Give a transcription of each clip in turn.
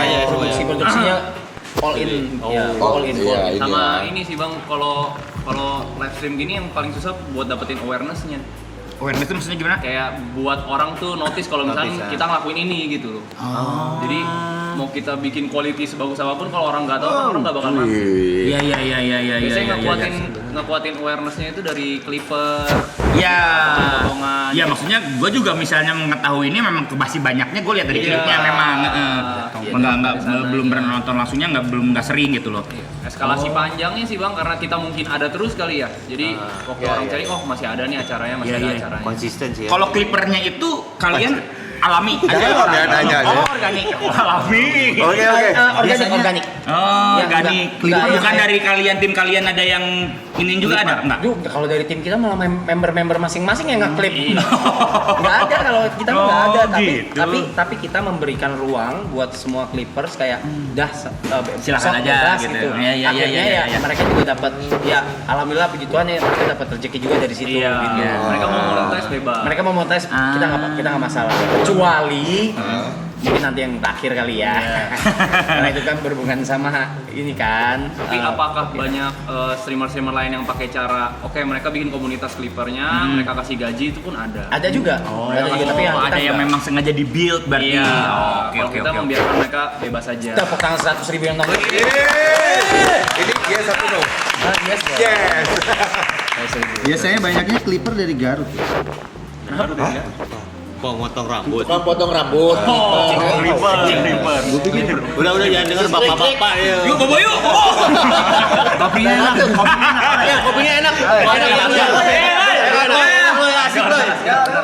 aja semua ya. Produksinya all in. Ya, all in. Iya, Sama ini sih Bang, kalau live stream gini yang paling susah buat dapetin awareness-nya. Awareness itu maksudnya gimana? Kayak buat orang tuh notice kalau misalnya kita ngelakuin ini gitu loh. Jadi mau kita bikin quality sebagus apapun kalau orang nggak tahu kan orang nggak bakal ngerti. Iya. Biasanya ngekuatin awareness-nya itu dari clipper, Ya, potongan. ya maksudnya gue juga misalnya mengetahui ini memang masih banyaknya gue lihat dari Iya. klipnya memang nggak Iya. belum pernah nonton langsungnya nggak sering gitu loh. Eskalasi panjangnya sih Bang, karena kita mungkin ada terus kali ya. Jadi waktu orang cari, oh masih ada nih acaranya, masih ada acaranya. Konsisten sih ya. Kalau klipernya itu kalian alami Jawab ya, nanya aja. Oh, organik. Alami. Oke. Organik. Oh, Ya, organik. enggak, Bukan enggak. dari kalian tim kalian ada yang ini juga ada enggak? Duh, kalau dari tim kita malah member-member masing-masing yang nge-clip. Nggak ada kalau kita mah nggak ada, gitu. tapi kita memberikan ruang buat semua clippers kayak Silakan sok, aja, bebas gitu. gitu. Iya, Akhirnya iya. mereka juga dapat ya alhamdulillah puji Tuhan ya mereka dapat rezeki juga dari situ Iya, gitu. mereka mau monetize bebas. Mereka mau monetize kita nggak masalah. Kecuali mungkin nanti yang terakhir kali ya. Karena itu kan berhubungan sama ini kan. Tapi apakah banyak streamer-streamer lain yang pakai cara mereka bikin komunitas clippernya, mereka kasih gaji itu pun ada. Ada juga. Ada juga tapi yang ada kita yang nggak. memang sengaja di-build berarti. Iya, Oke. kalau kita membiarkan mereka bebas aja. Tepuk tangan 100.000 yang nonton. Ini yes atau no? Yes, bro. Yes. Biasanya banyaknya clipper dari Garut. Potong rambut. Potong rambut. Clipper. Udah jangan denger bapak-bapak ya. Yuk, bobo yuk. Kopinya enak. Kopinya enak.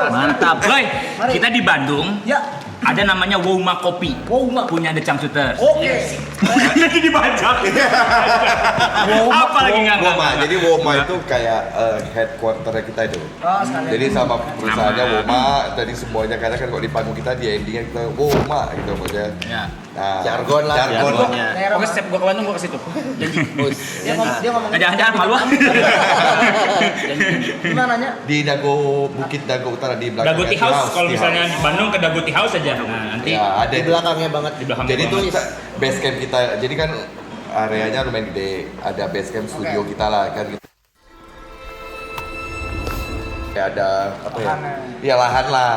Mantap. Boy, kita di Bandung. Ada namanya Woma Kopi. Punya The Changsuter. Oke. Lagi dibajak. Apa lagi nggak? Woma. Jadi Woma itu kayak headquarter kita itu. Jadi sama perusahaannya Woma. Tadi semuanya karena kan kalau di panggung kita di endingnya kita Woma gitu maksudnya. Ya. Nah, Jargon lah. Jargonnya. Pokoknya setiap gua ke Bandung gua ke situ. Dia ngomong Jangan malu. Gimana nya? di Bukit Dago Utara di belakang. Daguti House. Kalau misalnya di Bandung ke Daguti House aja. Nah, nanti Ya, ada di belakangnya banget. di belakang. Jadi tuh base camp kita. Jadi kan areanya lumayan gede. Ada base camp studio kita lah kan. Ya ada apa ya? Ya lahan lah.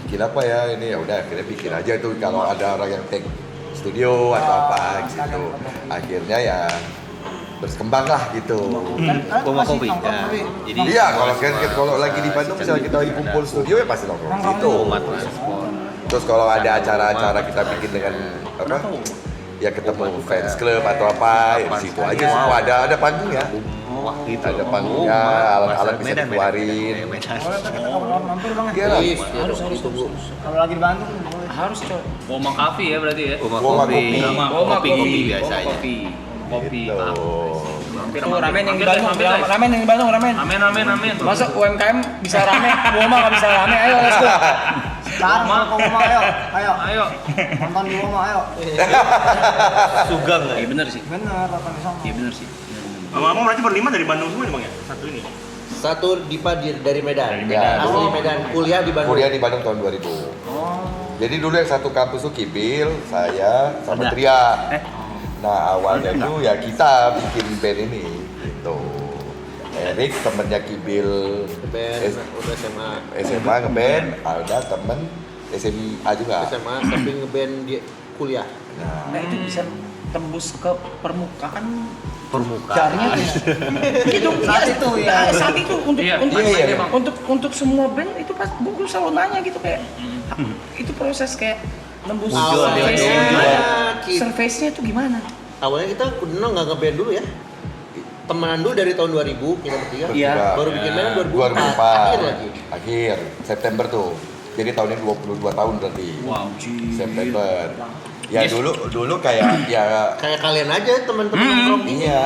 Bikin apa ya ini ya udah akhirnya bikin aja tuh kalau ada orang yang take studio atau apa gitu. Akhirnya ya berkembang lah gitu. Woma kopi. Ya. Jadi Iya, kalau lagi di Bandung misalnya kita lagi kumpul studio ya pasti nongkrong situ. Terus kalau ada acara-acara kita bikin dengan apa? Ya ketemu fans club atau apa, ya di situ aja semua ada panggung ya. gitu. Ada panggungnya, alat-alat bisa dikeluarin. Iya lah. Harus tunggu. Kalau lagi di Bandung Harus coy. Woma Coffee ya berarti ya. Woma Woma kopi. kopi. Kopi biasanya. Kopi. Gitu. Hampir Tuh ramen yang di Hampir, Bandung, hampir, guys. ramen yang di Bandung, ramen. Amin. Masa UMKM bisa rame, Woma nggak bisa rame, ayo let's go. sekarang ke Woma ayo. Ayo. Nonton di Woma ayo. Sugang nggak? Iya bener sih. Bener apa di sana? Iya bener sih. Ngomong berarti berlima dari Bandung semua nih Bang ya? Satu ini. Satu Dipa dari Medan. Ya, Asli Medan, kuliah di Bandung. kuliah di Bandung tahun 2000. Jadi dulu yang satu kampus tuh Kibil, saya sama Tria. Nah awalnya itu ya kita bikin band ini gitu. Erik temennya Kibil Band, udah SMA. SMA ngeband, Alda temen SMA juga. SMA tapi ngeband di kuliah. Nah itu bisa tembus ke permukaan. Permukaan. Jarnya itu Saat itu ya. saat itu untuk Iya, untuk, iya. untuk semua band itu pas gue selalu nanya gitu kayak itu proses kayak nembus Muncul dia, surface-nya itu gimana? Awalnya kita udah nggak ngeband dulu ya. Temenan dulu dari tahun 2000 kita bertiga. Iya. Baru bikin band 2004. 2004 Akhir lagi. akhir September tuh. Jadi tahun ini 22 tahun berarti. Wow, September. Ya dulu kayak ya Kayak kalian aja teman-teman nongkrong. iya.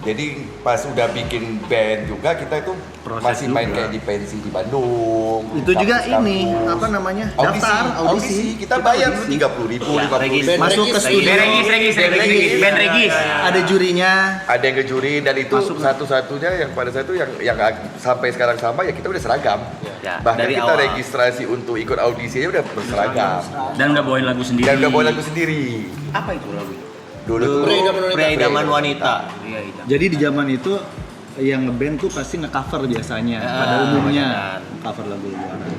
Jadi pas udah bikin band juga kita itu Proses masih main juga. kayak di pensi di Bandung. Itu juga kampus-kampus. ini apa namanya? Audisi, Daftar audisi. Kita bayar dulu 30.000, 50.000. Masuk ke studio. Regis, band Regis. Ada jurinya. Ada yang ngejuri dan itu Masuk. satu-satunya yang pada saat itu yang sampai sekarang sama ya kita udah seragam. Ya, Bahkan dari kita awal. registrasi untuk ikut audisi aja udah berseragam. Dan udah bawain lagu sendiri. Dan udah bawa lagu sendiri. Apa itu lagu itu? Dulu tuh Pria idaman wanita. Iya, itu. Jadi di zaman itu yang ngeband tuh pasti nge-cover biasanya pada umumnya cover lagu luaran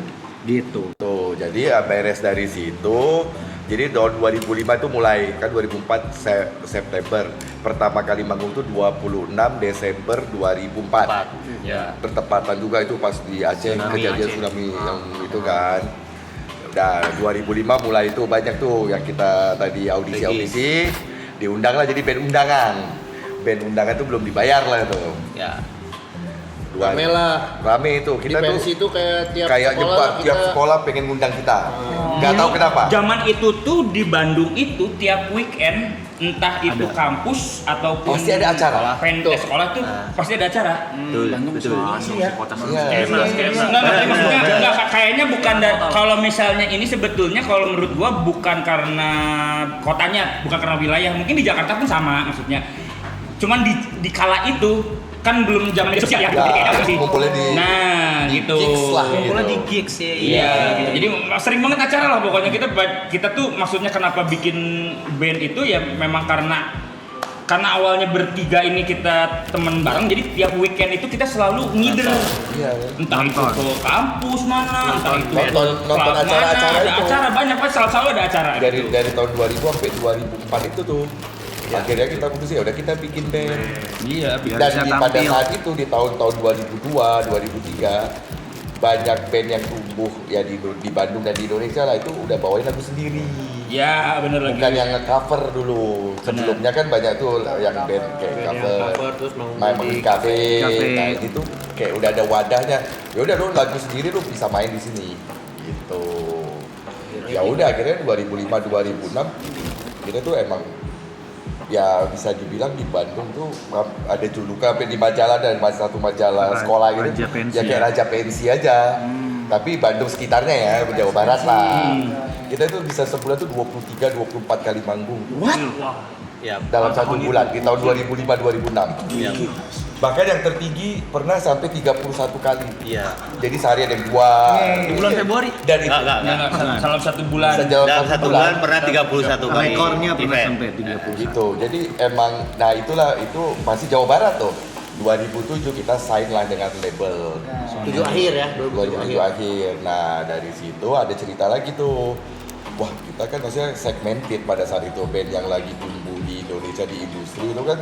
gitu. Tuh, jadi ya beres dari situ. Jadi tahun 2005 tuh mulai kan 2004 September. Pertama kali manggung tuh 26 Desember 2004. Ya. Bertepatan juga itu pas di Aceh kejadian tsunami yang itu kan. Udah 2005 mulai itu banyak tuh yang kita tadi audisi diundang lah jadi band undangan. Band undangan tuh belum dibayar lah tuh. Ya. Rame lah. Rame itu Di kita tuh pensi itu kayak tiap kayak sekolah nyebar kita- tiap sekolah pengen ngundang kita. Nggak tahu kenapa. Zaman itu tuh di Bandung itu tiap weekend entah itu kampus ataupun Pasti ada acara. sekolah tuh pasti ada acara. Betul. Betul. Iya. Enggak, maksudnya enggak, kayaknya bukan kalau misalnya ini sebetulnya kalau menurut gua bukan karena kotanya, bukan karena wilayah. Mungkin di Jakarta pun sama maksudnya. Cuman di kala itu kan belum zaman media sosial ya. Ya, Jadi kayak apa sih? ngumpulnya Nah, gitu. gigs lah gitu. Mulai di gigs ya. Iya, gitu. Jadi sering banget acara lah pokoknya kita tuh maksudnya kenapa bikin band itu ya memang karena awalnya bertiga ini kita temen bareng jadi tiap weekend itu kita selalu ngider. Iya. Entah itu ke kampus mana, entah itu Nonton klub acara-acara mana, ada itu. acara banyak banget selalu ada acara gitu. Dari tahun 2000 sampai 2004 itu tuh akhirnya kita putus ya udah kita bikin band. Iya, Dan pada saat itu di tahun-tahun 2002, 2003 banyak band yang tumbuh ya di Bandung dan di Indonesia lah itu udah bawain lagu sendiri. ya bener lagi. Bukan yang nge-cover dulu. Sebelumnya kan banyak tuh yang band kayak cover, terus mau main di kafe. Cafe. Nah ini tuh kayak udah ada wadahnya. Ya udah lu lagu sendiri lu bisa main di sini. Gitu. Ya udah akhirnya 2005 2006 kita tuh emang ya bisa dibilang di Bandung tuh ada julukan sampai di majalah dan satu majalah sekolah gitu. Raja Pensi Ya kayak ya. Raja Pensi aja. Tapi Bandung sekitarnya ya, Jawa Barat lah. Kita tuh bisa sebulan tuh 23 24 kali manggung. Ya. Dalam satu bulan di tahun 2005 2006. Ya. Bahkan yang tertinggi pernah sampai 31 kali. Iya. Jadi sehari ada yang dua. Di bulan Februari? Dan itu Enggak. Salah satu bulan. sejauh Dalam satu bulan pernah 31 kali. Rekornya pernah event. sampai 30. gitu. Jadi emang nah itulah itu masih Jawa Barat tuh. 2007 kita sign lah dengan label. 7 akhir ya, 2007 akhir. Nah, dari situ ada cerita lagi tuh. Wah, kita kan maksudnya segmented pada saat itu band yang lagi tumbuh di Indonesia di industri itu kan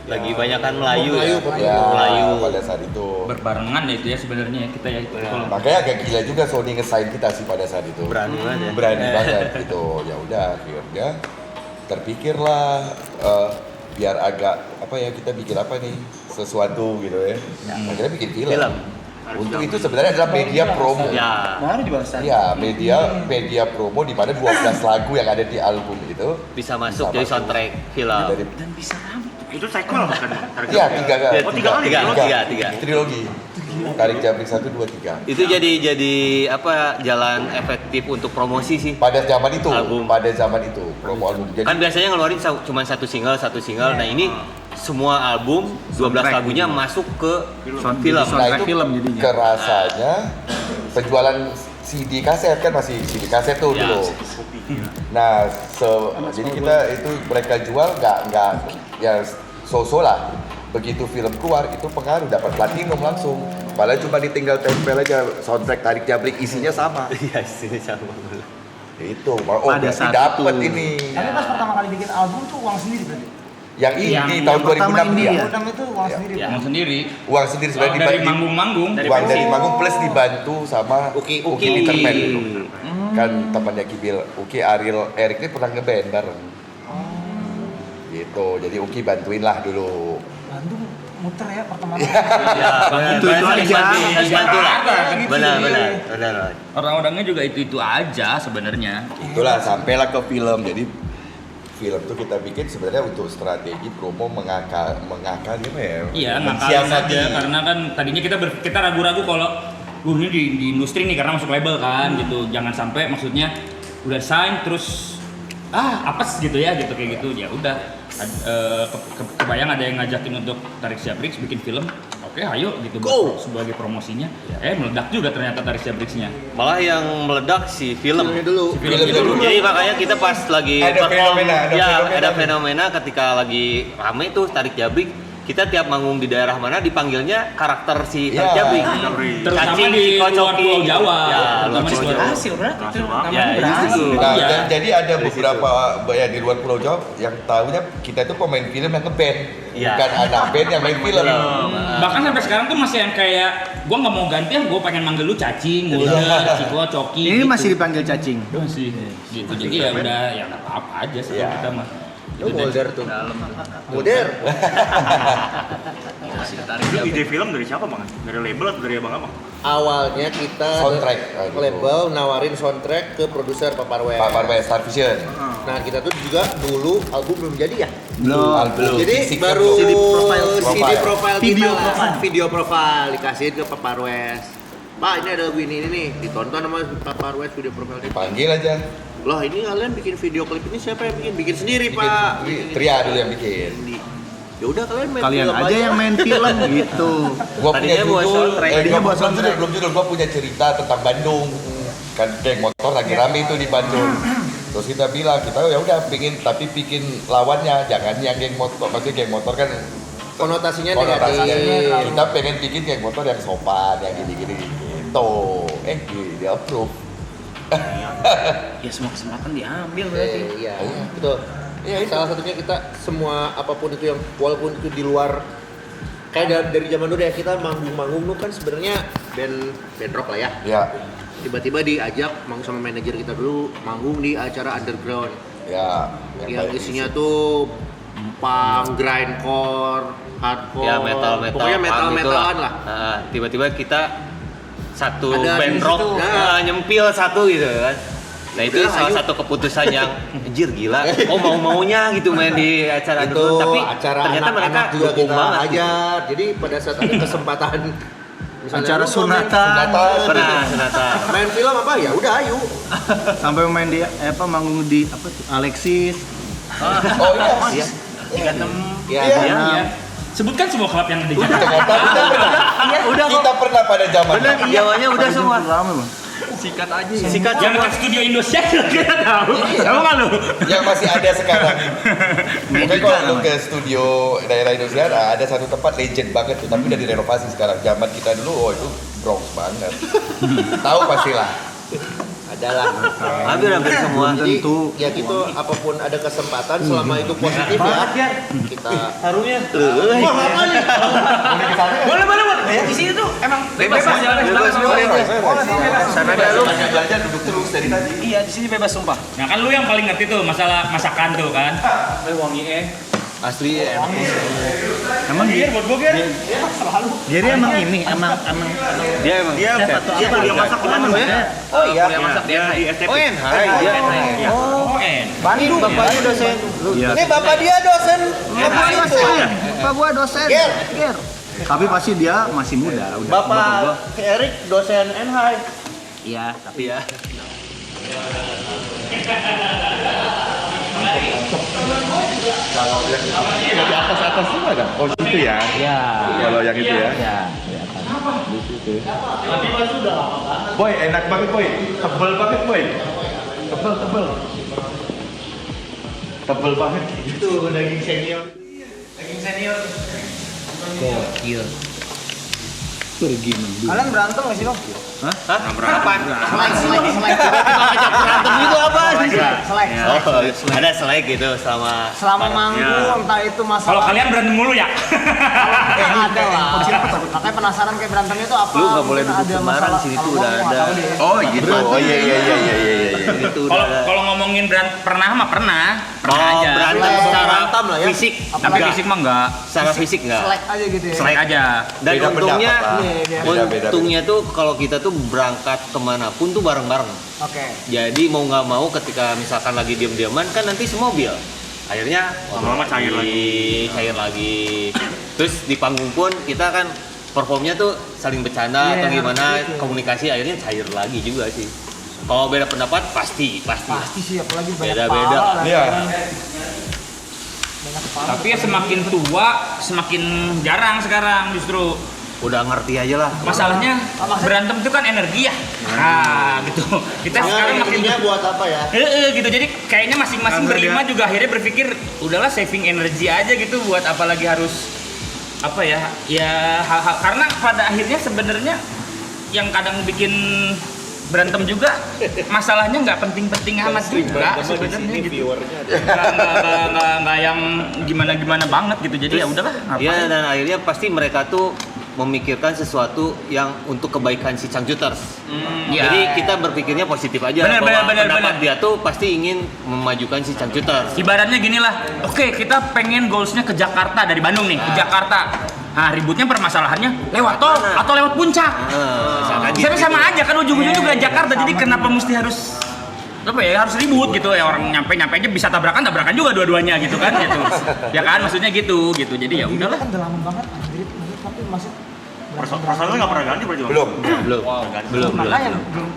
Lagi banyak kan Melayu Melayu, ya. ya Melayu. pada saat itu. Berbarengan ya itu ya sebenarnya kita ya itu. Kalau Makanya agak gila juga Sony nge-sign kita sih pada saat itu. Berani banget ya. Berani banget gitu. Ya udah akhirnya terpikirlah biar agak apa ya kita bikin apa nih sesuatu gitu ya. Akhirnya bikin film. Untuk itu sebenarnya adalah media promo. Ya. Ya, media promo di mana 12 lagu yang ada di album itu Bisa masuk Bisa jadi masuk. soundtrack film. dari itu sequel bukan? ya tiga Oh, tiga. trilogi. Tarik Jabrik 1 2 3. Itu jadi apa jalan efektif untuk promosi sih. Pada zaman itu, Album. pada zaman itu promo album. Jadi Kan biasanya ngeluarin cuma satu single. Nah, ini semua album 12 lagunya masuk ke film. Soundtrack film jadinya. kerasanya penjualan CD kaset kan masih CD kaset tuh Ya. dulu. Nah, jadi kita itu mereka jual nggak ya so-so lah. Begitu film keluar itu pengaruh dapat platinum langsung. Padahal cuma ditinggal tempel aja soundtrack Tarik Jabrik isinya sama. Iya, sini sama. Itu, oh Pada berarti saat dapat itu. ini. Tapi pas pertama kali bikin album tuh uang sendiri berarti? Yang ini Yang tahun pertama 2006 ini dia. ya. Pertama itu uang sendiri. Ya. Yang sendiri. Uang sendiri Kalau sebenarnya dari dibagi. manggung-manggung. Uang dari manggung plus dibantu sama Uki Peterman dulu. Kan temannya Kibil, Uki Ariel Erik ini pernah ngeband bareng. Gitu, jadi Uki bantuin lah dulu. Bandung muter ya pertemanan. Ya, Itu aja. Bantu lah. Gitu. Benar. Orang-orangnya juga itu aja sebenarnya. Itulah sampailah ke film. Jadi film tuh kita bikin sebenarnya untuk strategi promo mengakal gimana ya? Iya, ngakalin Mensiasati. aja karena kan tadinya kita ragu-ragu kalau ini di industri nih karena masuk label kan gitu. Jangan sampai maksudnya udah sign terus apes gitu ya gitu kayak gitu. Ya udah kebayang ada yang ngajakin untuk Tarik Siabrix bikin film. Oke, ayo gitu sebagai promosinya. Meledak juga ternyata Tarik Siabrix-nya. Malah yang meledak si film. Filmnya dulu. Jadi makanya kita pas lagi Ada perform, fenomena, ada fenomena ketika lagi rame tuh Tarik Jabrik, kita tiap manggung di daerah mana dipanggilnya karakter si Tarik Iya. Jabrik. Terutama Cacing, di luar Kocoki. Pulau Jawa. Ya, Terutama di luar Berhasil berarti itu. Ya, itu. Nah, Iya. jadi ada beberapa ya di luar Pulau Jawa yang tahunya kita itu pemain film yang ngeband, Iya. bukan anak band yang main film. Bahkan sampai sekarang tuh masih yang kayak gua nggak mau ganti gua pengen manggil lu Cacing, Mulda, Ciko, Coki. Ini gitu. masih dipanggil cacing. masih gitu. Jadi ya udah ya nggak apa-apa aja sih Iya. kita mah. Lu Mulder tuh. Mulder. Itu ide film dari siapa bang? Dari label atau dari abang-abang? Awalnya kita Soundtrack, label nawarin soundtrack ke produser Paparwes. Pak Parwe Star Vision. Nah, kita tuh juga dulu album belum jadi ya. Album. Jadi Fisik baru kan CD belum. profile Video kita profile. video profile dikasihin ke Paparwes. Pak, ini ada lagu ini nih, ditonton sama Paparwes video profile ini. Panggil aja. Loh, ini kalian bikin video klip ini siapa yang bikin? Bikin sendiri, Pak. Tria dulu yang bikin. Ya udah kalian main Kalian film aja yang main film gitu. Gua punya Tadinya buat judul, soundtrack. Tadinya buat belum judul, belum judul. Gua punya cerita tentang Bandung. Kan geng motor lagi rame itu di Bandung. Terus kita bilang kita ya udah bikin lawannya, jangan yang geng motor. Maksudnya geng motor kan konotasinya konotasinya. negatif. Kita pengen bikin geng motor yang sopan, yang gini-gini gitu. Dia approve. Ya semua kesempatan diambil berarti. Iya, betul. Iya, itu. Salah satunya kita semua apapun itu yang walaupun itu di luar kayak dari zaman dulu ya kita manggung-manggung tuh kan sebenarnya band rock lah ya. Ya, Tiba-tiba diajak manggung sama manajer kita dulu manggung di acara underground ya. yang isinya tuh punk, grindcore, hardcore, Ya metal pokoknya metal-metalan lah. Nah, tiba-tiba kita satu Ada band di rock situ. Nah. nyempil satu gitu kan. Nah itu Udah, salah ayo. satu keputusan yang anjir gila. Oh mau-maunya gitu main di acara Itu underground. Tapi acara ternyata mereka anak-anak juga dukung kita banget. Gitu. ajar. Jadi pada saat ada kesempatan misalnya Acara lu mau sunatan. Pernah sunatan. main film apa ya udah ayo. Sampai main di manggung di apa tuh? Alexis. Oh iya. Ya, Iya. Sebutkan semua klub yang ada di Jakarta. Kita pernah pada zaman Jawanya udah semua. Lama, Bang. Sikat Yang dekat studio Indosiar kita tahu. Tahu nggak lu? yang masih ada sekarang. Mungkin kalau lu ke studio daerah Indonesia ada satu tempat legend banget tuh, tapi udah direnovasi sekarang. Zaman kita dulu, itu Bronx banget. Tahu pastilah. adalah. Hampir semua. Jadi Tentu. ya gitu apapun ada kesempatan selama itu positif ya kita Harunya. Boleh. Di sini tuh emang bebas jalan Sana ada lu belajar duduk terus dari tadi. Iya, di sini bebas sumpah. Nah kan lu yang paling ngerti tuh masalah masakan tuh kan. Asli enak. Emang dia buat gue kan. dia emang ini emang Dia emang Dia kuliah masak di mana ya? oh iya kuliah masak di Di STP. dia. Bandung. bapaknya dosen Iya. ini bapak dia dosen apa itu Bapak gua dosen. Ger. Ger. Tapi pasti dia masih muda udah. bapak Erik dosen NHI Iya, tapi ya. Kalau yang di atas semua kan? Oh gitu ya? Iya. Kalau yang itu ya? Iya. Boy, enak banget boy. Tebel banget boy. Tebel banget. Itu daging senior. Gokil. Pergi mendung. Kalian berantem nggak sih bang? Kapan? berantem itu apa Selek. Oh, ada selek gitu sama Selama manggung, entah itu Kalau masalah. kalian berantem mulu ya. Ada lah. Makanya penasaran kayak berantemnya itu apa? Lu nggak boleh Mungkin duduk ada sembarang, masalah. sini tuh Kalau udah gua nggak ada. tahu deh. Oh gitu. Oh iya. itu udah Kalau ada. kalau ngomongin pernah mah pernah Oh, aja. berantem Selek. secara Berantem lah ya. fisik. Tapi fisik mah enggak. Secara fisik enggak. Selek aja gitu ya. Selek aja. Dan Beda untungnya, pendapat lah. Beda. untungnya tuh kalau kita tuh berangkat kemanapun tuh bareng-bareng. Oke. Jadi mau nggak mau ketika misalkan lagi diam-diaman kan nanti semobil. akhirnya Lama-lama cair cair lagi. Terus di panggung pun kita kan performnya tuh saling bercanda atau gimana, komunikasi akhirnya cair lagi juga sih. Kalau beda pendapat pasti sih, apalagi banyak beda-beda. kepala, Iya. banyak kepala. Tapi ya semakin tua semakin jarang sekarang justru. Udah ngerti aja lah. Masalahnya berantem itu kan energi ya. Nah, gitu. Kita sekarang makin intinya buat apa ya? gitu. Jadi kayaknya masing-masing berlima juga akhirnya berpikir udahlah saving energi aja gitu buat apalagi harus apa ya? Ya hal-hal karena pada akhirnya sebenarnya yang kadang bikin berantem juga masalahnya nggak penting-penting amat juga sebenarnya gitu. Nggak yang gimana-gimana banget gitu. Jadi ya udahlah. Iya, dan akhirnya pasti mereka tuh memikirkan sesuatu yang untuk kebaikan si Changcuters. Iya. Jadi kita berpikirnya positif aja. Benar, Pendapat dia tuh pasti ingin memajukan si Changcuters. Ibaratnya gini lah, oke kita pengen goalsnya ke Jakarta dari Bandung nih, ke Jakarta. Nah ributnya permasalahannya lewat tol atau lewat puncak. Sebenarnya sama aja kan ujung-ujungnya juga Jakarta, jadi kenapa mesti harus apa ya harus ribut gitu ya, orang nyampe aja bisa tabrakan juga dua-duanya gitu kan gitu. Ya kan maksudnya gitu jadi ya udahlah. Kan udah lama banget anjir tapi masih Perasaan lu nggak pernah ganti berarti Bang? Belum. makanya belum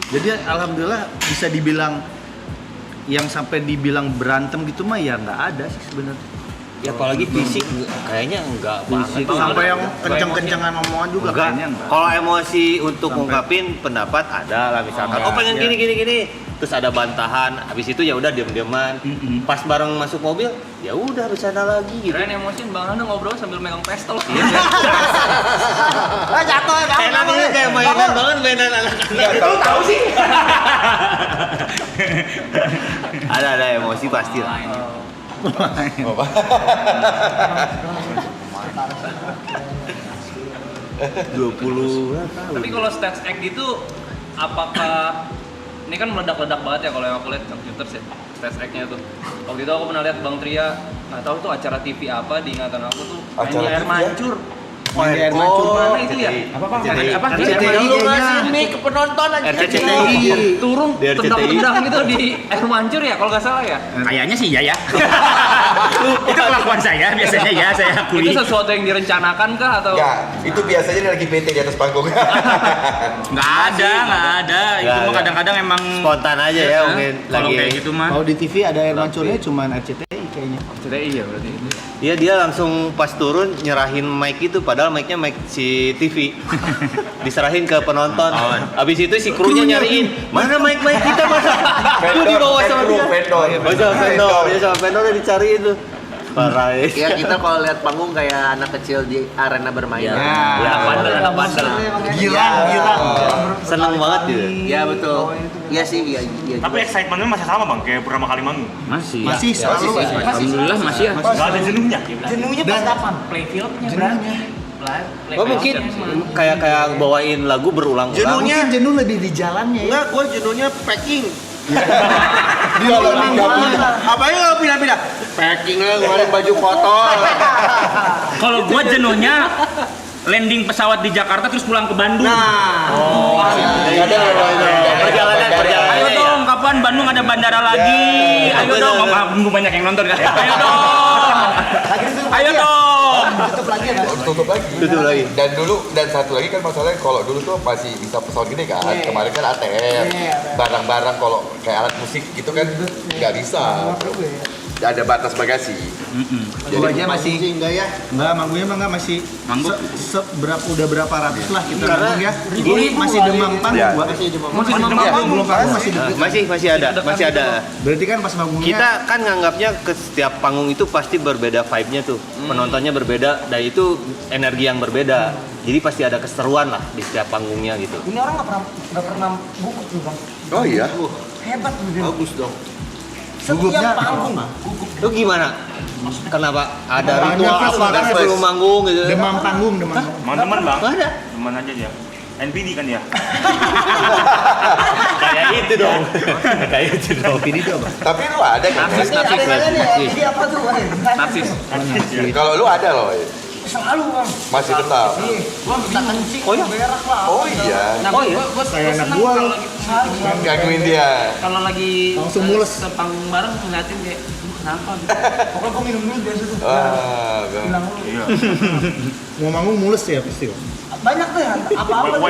Jadi alhamdulillah bisa dibilang yang sampai dibilang berantem gitu mah ya nggak ada sih sebenarnya. Ya apalagi fisik kayaknya enggak banget. Sampai yang kenceng-kencengan omongan juga Enggak. kayaknya enggak. Kalau emosi untuk ngungkapin pendapat ada lah misalkan. Oh pengen gini. Terus ada bantahan. Habis itu ya udah diam-diaman. Pas bareng masuk mobil, ya udah bercanda lagi gitu. Kirain emosiin Bang Anda ngobrol sambil megang pistol. jatuh ya Enak banget kayak mainan banget mainan anak-anak. Tahu sih. Ada emosi pasti lah. Tapi kalau stage act gitu, apakah ini kan meledak-ledak banget ya kalau yang aku lihat computers ya, stage act-nya tuh. Waktu itu aku pernah lihat Bang Tria, nggak tahu tuh acara TV apa di ingatan aku tuh, main di Acara air TV ya? mancur. Air mancur Mana itu ya? Apa? Lu ngasih mic ke penonton aja. RCTI. Turun Di RCTI. tendang-tendang gitu di air mancur ya kalau nggak salah ya. Kayaknya sih iya ya. Itu kelakuan saya biasanya ya saya akui. Itu sesuatu yang direncanakan kah atau? Enggak, itu biasanya dia lagi PT di atas panggung. Nggak ada. Itu Nggak mah ada. kadang-kadang emang Spontan aja ya mungkin kalau lagi. kayak gitu mah. Kalau di TV ada air mancurnya cuman RCTI kayaknya. RCTI ya berarti. Iya dia langsung pas turun nyerahin mic itu padahal mic-nya mic si TV. Diserahin ke penonton. Habis itu si krunya nyariin, mana mic kita mana? Itu di bawah sama dia. vendor. Dia sama vendor udah dicari itu. Parah. Ya kita kalau lihat panggung kayak anak kecil di arena bermain. Ya, anak bandel. girang Seneng banget gitu. Ya betul. Iya sih, iya. Tapi excitementnya masih sama Bang, kayak pertama kali manggung. Masih selalu. Alhamdulillah masih ya. Nggak ada jenuhnya. jenuhnya pas kapan Playfieldnya Oh mungkin kayak bawain lagu berulang-ulang. Jenuhnya Jenuh lebih di jalannya ya. enggak, gua jenuhnya packing. Dia lagi Apanya kalau pindah-pindah? Packing lah, ngeluarin baju kotor. Kalau gua jenuhnya landing pesawat di Jakarta terus pulang ke Bandung. Perjalanan. Ayo dong, kapan Bandung ada bandara lagi? Ayo dong, banyak yang nonton kan? Ayo dong. Ayo dong. tutup lagi. Tutup lagi. Dan satu lagi kan masalahnya kalau dulu tuh masih bisa pesawat gede kan. Kemarin kan ATM. Barang-barang kalau kayak alat musik gitu kan nggak bisa. Nggak ada batas bagasi. Gua aja masih enggak ya? enggak manggungnya mah enggak masih Manggung? udah berapa ratus lah kita Karena manggung ya. ini Masih demam panggung Ya. gua. Masih demam. Belum panggung masih Masih ada. berarti kan pas manggungnya Kita kan nganggapnya ke setiap panggung itu pasti berbeda vibe-nya tuh. Penontonnya berbeda dan itu energi yang berbeda. Jadi pasti ada keseruan lah di setiap panggungnya gitu. ini orang nggak pernah gugup nih bang Oh iya. hebat lu dia Bagus dong. setiap panggung Itu gimana? Kenapa? Ada Banyak ritual pas apa banget, kan sebelum manggung gitu? demam panggung. Teman-teman Bang. Ada. Teman aja dia. NPD kan ya? Kayak itu dong. Kayak itu dong. Ini tuh apa? Tapi lu ada kan? Narsis. ini apa tuh Narsis. Kalau lu ada loh. Selalu bang. Masih tetap. Gua minta kencing. Oh, iya? Berak lah. Oh iya. Nah, gua seneng kalau lagi Gangguin dia. kalau lagi Langsung mules. sepanggung bareng ngeliatin kayak kenapa gitu. Pokoknya gua minum dulu biasa tuh. Wah, Bilang dulu. Mau manggung mulus ya pasti. Banyak tuh ya, apa-apa tuh.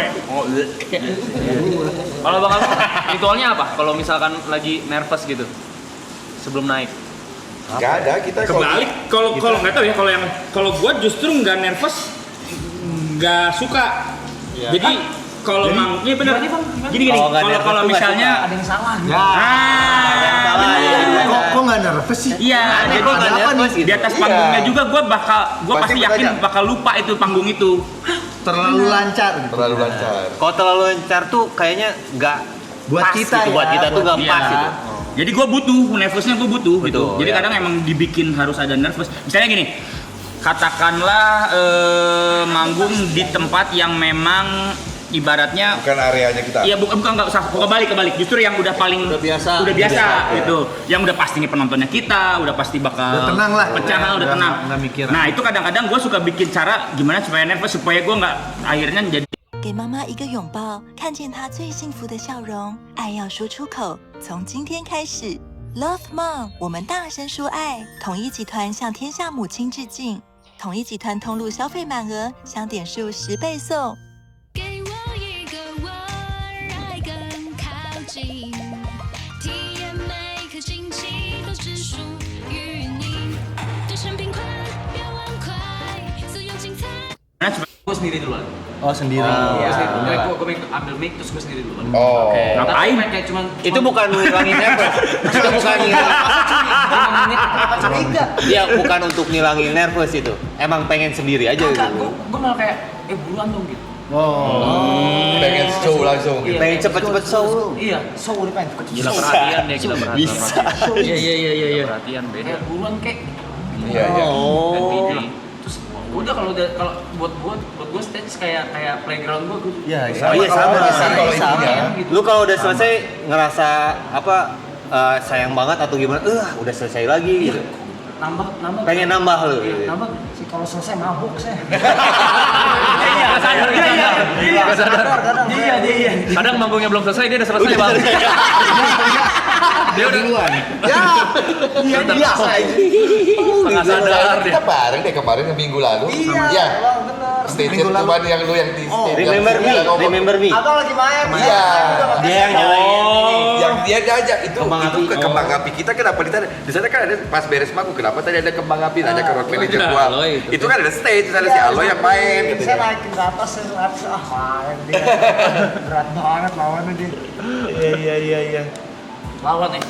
Kalau Bang Alvin, ritualnya apa? Kalau misalkan lagi nervous gitu sebelum naik. Nggak ada, kita Kebalik, kalau nggak tahu ya, kalau gua justru nggak nervous, nggak suka. Jadi kalau iya benar. Gini, Kalau nggak nervous kalau tuh nggak misalnya, Ada yang salah gitu. Kok nggak nervous sih? iya, jadi Kok nggak nervous gitu? di atas panggungnya Iya. juga gua Pasti pasti yakin aja. bakal lupa itu panggung itu. Terlalu lancar gitu. terlalu lancar. Kalau terlalu lancar tuh kayaknya nggak Buat pas kita gitu. ya, Buat kita tuh nggak Iya. pas gitu. Jadi gue butuh, nervousnya gue butuh gitu. Betul, Jadi ya. kadang emang dibikin harus ada nervous. Misalnya gini, katakanlah manggung di tempat yang memang ibaratnya Bukan areanya kita. iya bukan nggak usah kebalik. Justru yang udah paling Udah biasa. gitu. Yang udah pasti nih penontonnya kita, udah pasti bakal Udah tenang lah. pecah, udah tenang. Nggak mikir. Nah itu kadang-kadang gue suka bikin cara gimana supaya nervous supaya gue nggak akhirnya jadi 给妈妈一个拥抱，看见她最幸福的笑容。爱要说出口，从今天开始 ，Love Mom，我们大声说爱。统一集团向天下母亲致敬。统一集团通路消费满额，享点数10倍送。给我一个吻，爱更靠近，体验每颗心情都只属于你。人生并快，别玩快，自由精彩。 Gue sendiri duluan. Oh sendiri. Gue ambil mic terus gue sendiri duluan. Oh. Ngapain? Tapi kayak cuman Itu bukan ngilangin nervous. Itu bukan ngilangin. Iya, bukan untuk ngilangin nervous itu. Emang pengen sendiri aja gitu. gue malah kayak buruan dong gitu. Pengen show langsung. Iya. Pengen cepet-cepet show. Iya. So udah pengen Gila perhatian deh, gila perhatian. Bisa. Iya. Perhatian beda. Kayak buruan kayak Iya, iya. dan Oh. PD. Terus udah kalau buat gue stage kayak playground gue. Ya, Oh iya sama. Kalau intinya. Lu kalau udah selesai ngerasa apa sayang banget atau gimana? Udah selesai lagi gitu. Nambah. Pengen nambah lu. Iya, nambah. sih kalau selesai mabuk saya. Iya, sadar. Iya. Kadang manggungnya belum selesai, dia udah selesai bang. Dia udah duluan. Iya biasa aja. Setengah sadar dia. Kita bareng deh kemarin minggu lalu. Iya, Bang, bener. Stage cuman yang lu yang di stage. Remember me. Abang lagi main. Iya. Dia yang nyalain. Yang dia diajak itu Kembang api. ke kembang api kita kenapa di sana kan ada pas beres manggung kenapa tadi ada kembang api nanya ke road manager gua. Itu kan ada stage, ada si Aloy yang main gitu. Saya naikin ke atas, saya ngeliat, main dia. Berat banget lawannya dia. Iya. Lawan nih.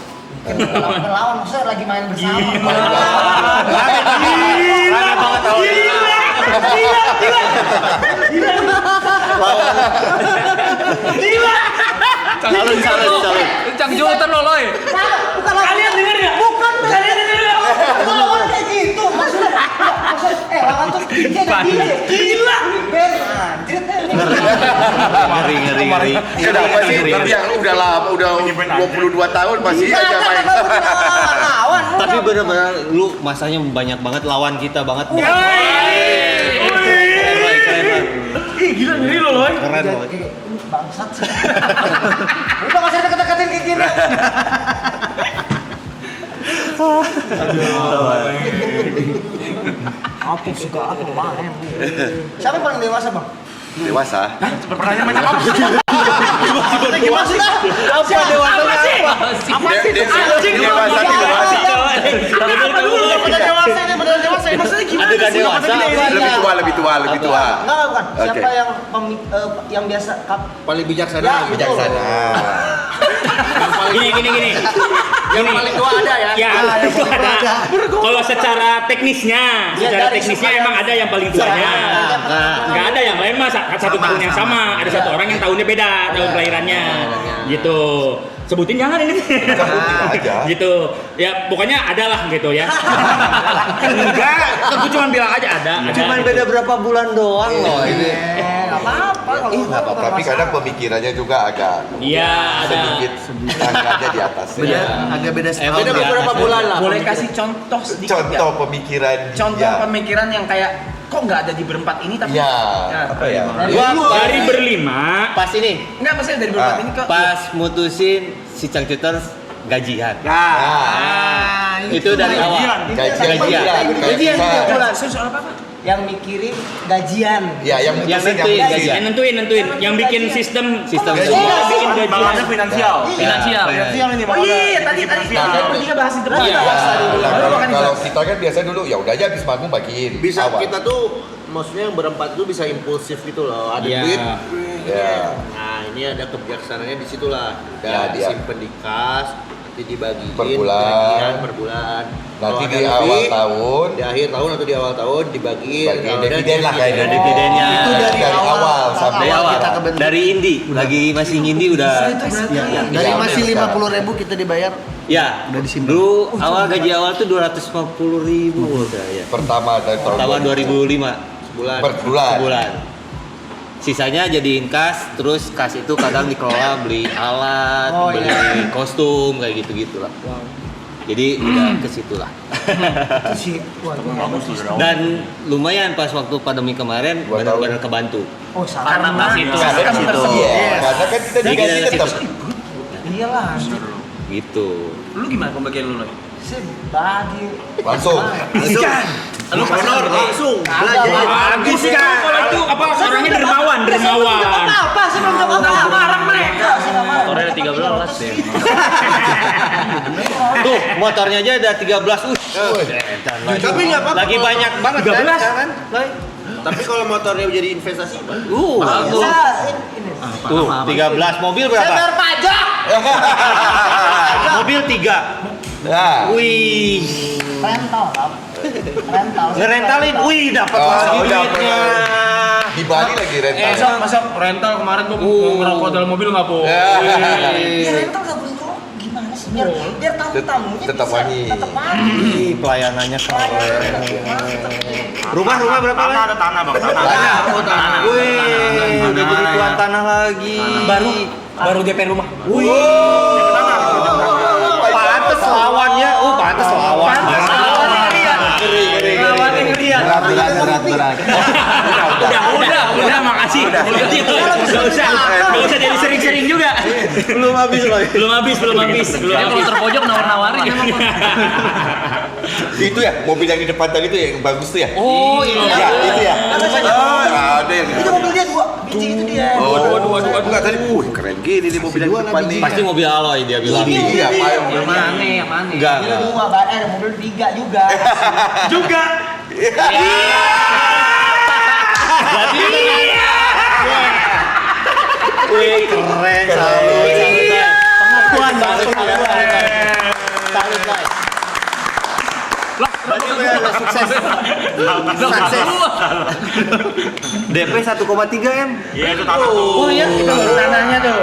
Lawan, maksudnya lagi main bersama. Rame banget tahu. Calon. Kencang jutan lo, Loy. Kalian denger ya? Bukan, kalian denger ya? Lawan kayak gitu, maksudnya lawan tuh dia ada dia. Gila! Ben, anjir. Ngeri. Kenapa sih yang udah lama udah 22 tahun masih aja main. Lawan. Tapi benar-benar lu masanya banyak banget lawan kita banget. Keren. Ih gila ngeri lo Loy. Keren loh. Bangsat. Udah masih deket-deketin kayak gini. Apa suka apa main? Siapa yang paling dewasa, Bang? Dewasa. Pertanyaan macam apa sih? Gimana sih? Apa dewasa sih? Dewasa dewasa. Bener dewasa. Maksudnya gimana? Adegan dewasa apa? Lebih tua. Enggak, bukan. Siapa Oke. yang biasa Paling bijaksana. Ya, itu. Bijaksana. Gini. Yang paling tua ada ya. Ya, itu ada. Kalau secara teknisnya emang ada yang paling tuanya. Nggak ada yang lain mah satu tahun yang sama. Ada satu orang yang tahunnya beda, tahun kelahirannya. Gitu. Sebutin jangan ini. Sebutin aja. Gitu. Ya pokoknya ada lah gitu ya. Enggak, aku cuma bilang aja ada. Cuman beda berapa bulan doang loh ini. Enggak apa-apa kalau Tapi kadang pemikirannya juga agak Iya, ada. sedikit tangannya di atas. Agak beda setahun. Beda beberapa bulan lah. Boleh kasih contoh sedikit Contoh pemikiran Contoh dia. pemikiran yang kayak kok nggak ada di berempat ini tapi Iya. Apa ya? Dari berlima. Pas ini, nggak maksudnya dari berempat ini kok pas mutusin si Changcuters gajian. Itu dari awal. Gajian. soal apa? Yang mikirin gajian. Ya, yang nentuin gajian. Yang nentuin, yang bikin sistem Sistem bikin gajian. Balannya finansial. Finansial. Finansial ini Oh iya, tadi bertiga bahas itu. Iya. Kalau kita kan biasa dulu ya udah aja habis manggung bagiin. Bisa awal. kita tuh maksudnya yang berempat tuh bisa impulsif gitu loh. Ada Iya. duit. Ya. Nah, ini ada kebijaksanaannya di situ lah. Ya, Udah dia. disimpan di kas, nanti dibagiin Per bulan. per bulan. Nanti Kalau di ada awal lebih, tahun di akhir tahun atau di awal tahun dibagiin. bagiin Kalau udah dividen lah kayaknya. Ada dividennya. Itu dari awal sampai Dari awal. kita Dari Indi, lagi masih Indi udah. dari Iya, masih bener, 50.000 kita dibayar. Ya, Udah disimpan. dulu awal gaji awal tuh 250.000 udah ya. pertama dari tahun Pertama 2005 sebulan. per bulan. sebulan. Sisanya jadiin kas, terus kas itu kadang dikelola beli alat, beli kostum kayak gitu-gitu lah. Jadi udah ke situ lah. Dan lumayan pas waktu pandemi kemarin Gua tahu. benar-benar kebantu. Oh, salah. Karena pas itu. Karena Situ. iya, karena kan kita Jadi digaji dari tetap. situ. Iyalah. Gitu. Lu gimana pembagian lu, Loy? Saya bagi. Langsung. Lu honor langsung. Bagus kan. Kalau itu apa orangnya dermawan. Apa? Saya belum jawab apa. Marah mereka. Motornya ada 13 deh. Tuh, motornya aja ada 13. Tapi nggak apa-apa. Lagi banyak banget 13. kan? Tapi kalau motornya jadi investasi, Bagus. Ini. Tuh, 13 mobil berapa? Saya bayar pajak. Mobil 3. Ya. Wih. Rental. Rental. Ngerentalin, wih dapat Oh, lagi dapet. duitnya. Di Bali lagi rental. Masuk rental kemarin gua mau ngerokok dalam mobil nggak boleh. Ya rental nggak boleh kok. Gimana sih? Biar tamu-tamunya Tetap bisa- wangi. Tetap wangi. Ih, pelayanannya keren. Rumah berapa Tanah lah? ada tanah bang, tanah. Wih, udah jadi tuan tanah lagi. Baru DP rumah. Wih. Pantes lawannya, pantes lawan. Lawannya ngeliat. Berat. Udah, makasih. Gak usah jadi sering-sering juga. Belum habis loh. Belum habis. Dia kalau terpojok nawar-nawarin. Itu ya, mobil yang di depan tadi tuh yang bagus tuh ya? Oh iya. Ya, itu ya. Oh, ada yang Itu mobil dia dua biji itu dia. Waduh. Enggak tadi, keren gini nih mobil yang di depan nih. Pasti mobil alloy dia bilang. Iya, Pak. Yang mana? Yang mana? Enggak. Mobil dua, mobil tiga juga. Berarti wih, keren. Pengakuan banget. Salut, Lai. Berarti udah sukses. DP 1,3 M. Iya itu tanah tuh. Oh iya, itu tanahnya tuh.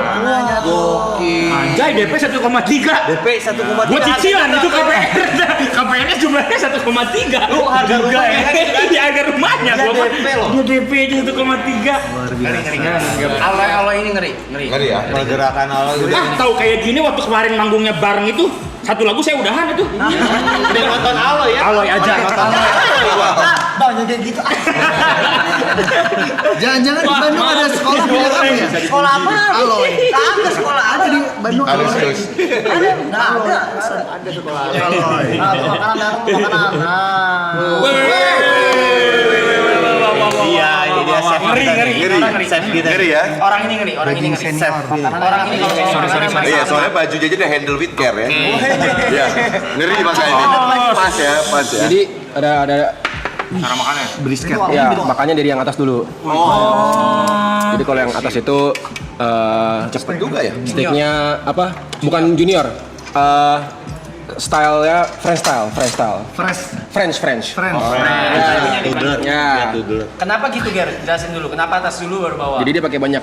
Anjay, DP 1,3. DP 1,3. Gua cicilan itu KPR. KPR-nya jumlahnya 1,3. Lu harga Juga rumahnya ya. kan? Di harga rumahnya Dia gua. DP loh. Dia DP aja 1,3. Alloy ini ngeri. Ngeri ya? Pergerakan alloy udah. Tahu kayak gini waktu kemarin manggungnya bareng itu satu lagu saya udahan itu. Udah nonton alloy ya? Alloy aja. Bang, kayak gitu. Jangan-jangan di Bandung ada sekolah punya kamu ya? Sekolah apa? Alloy. Ada sekolah ada di Bandung Alloy Alloy. terus. Ada. Nggak ada. Ada sekolah. Alloy. Makanan. Iya, ini dia chef. Ngeri. Chef kita. Ngeri ya? Orang ini ngeri. Orang ini ngeri. Senior. Orang ini ngeri. Iya, soalnya baju jajan udah handle with care ya. Iya. Ngeri makanya ini. Pas ya. Jadi ada Cara makannya. Brisket. ya makanya dari yang atas dulu. Jadi kalau yang atas itu Cepet juga ya? steaknya apa? Bukan junior. Stylenya French style. French. Tudler. Ya. Tudler. Kenapa gitu, Ger? Jelasin dulu. Kenapa atas dulu baru bawah? Jadi dia pakai banyak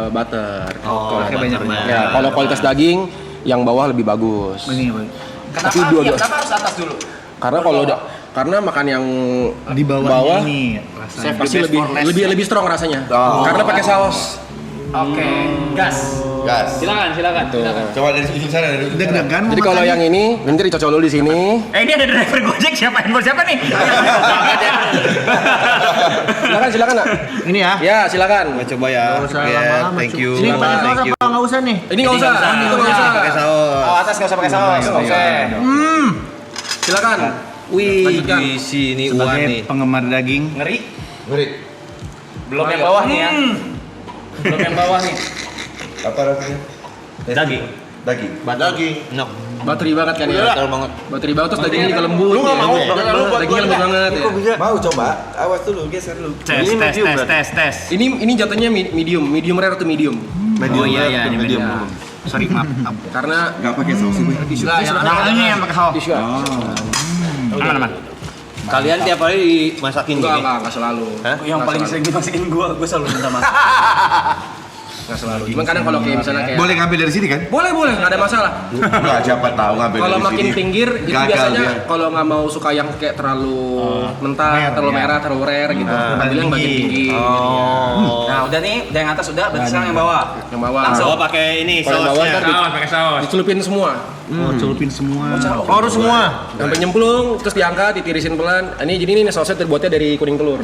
butter. Pakai banyak. Ya, kalau kualitas daging yang bawah lebih bagus. Kenapa Tapi dua-dua. kenapa harus atas dulu? Karena makan yang Di bawah ini pasti lebih strong rasanya. Karena pakai saus. Oke, gas. Gas. Silakan. Coba dari ujung sana dari ujung sana. Deg-degan mau Jadi kalau makan. yang ini nanti dicocok dulu di sini. Ini ada driver Gojek siapa? Handphone siapa nih? Silakan nak. Ini ya. Ya silakan. Coba ya. Nggak usah Ya, lama-lama, thank Cuk. you. Ini pakai saus Thank you. apa nggak usah nih? Ini nggak usah. Itu nggak usah. Pakai saus. Oh, atas nggak usah pakai saus. Oke. Silakan. Wih, Lanjutkan. di sini uang Sebagai nih. penggemar daging. Ngeri. Ngeri. Belum yang bawah nih ya. Belum yang bawah nih. Apa rasanya? Daging. Daging. Daging. Enak. Bateri banget kan ya. Betul banget. Bateri banget terus dagingnya juga lembut. Lu nggak mau? Dagingnya lembut banget ya. Mau coba? Awas dulu, geser dulu. Tes. Ini jatuhnya medium rare atau medium. Oh iya, ini medium. Sorry maaf. Karena Nggak pakai saus sih, tisu. Nah, ini yang pakai saus. Tisu. Aman. Kalian tiap hari dimasakin gini? Enggak selalu. Yang paling sering dimasakin gue selalu minta maaf. Enggak selalu. Cuman kadang kalau kayak misalnya kayak Boleh ngambil dari sini kan? boleh, enggak ada masalah. Enggak, siapa tahu ngambil Kalau dari makin sini. pinggir itu Gagal biasanya dia. kalau nggak mau suka yang kayak terlalu mentah, terlalu merah, terlalu rare gitu. Ambil yang bagian tinggi. Nah, udah nih, udah yang atas udah, berarti sekarang yang bawah. Yang bawah. Langsung. Oh, pakai ini Kalau yang bawah sausnya. ntar Pakai saus. dicelupin semua. Oh, celupin semua. Harus semua. Sampai nyemplung, terus diangkat, ditirisin pelan. Ini jadi ini sausnya terbuatnya dari kuning telur.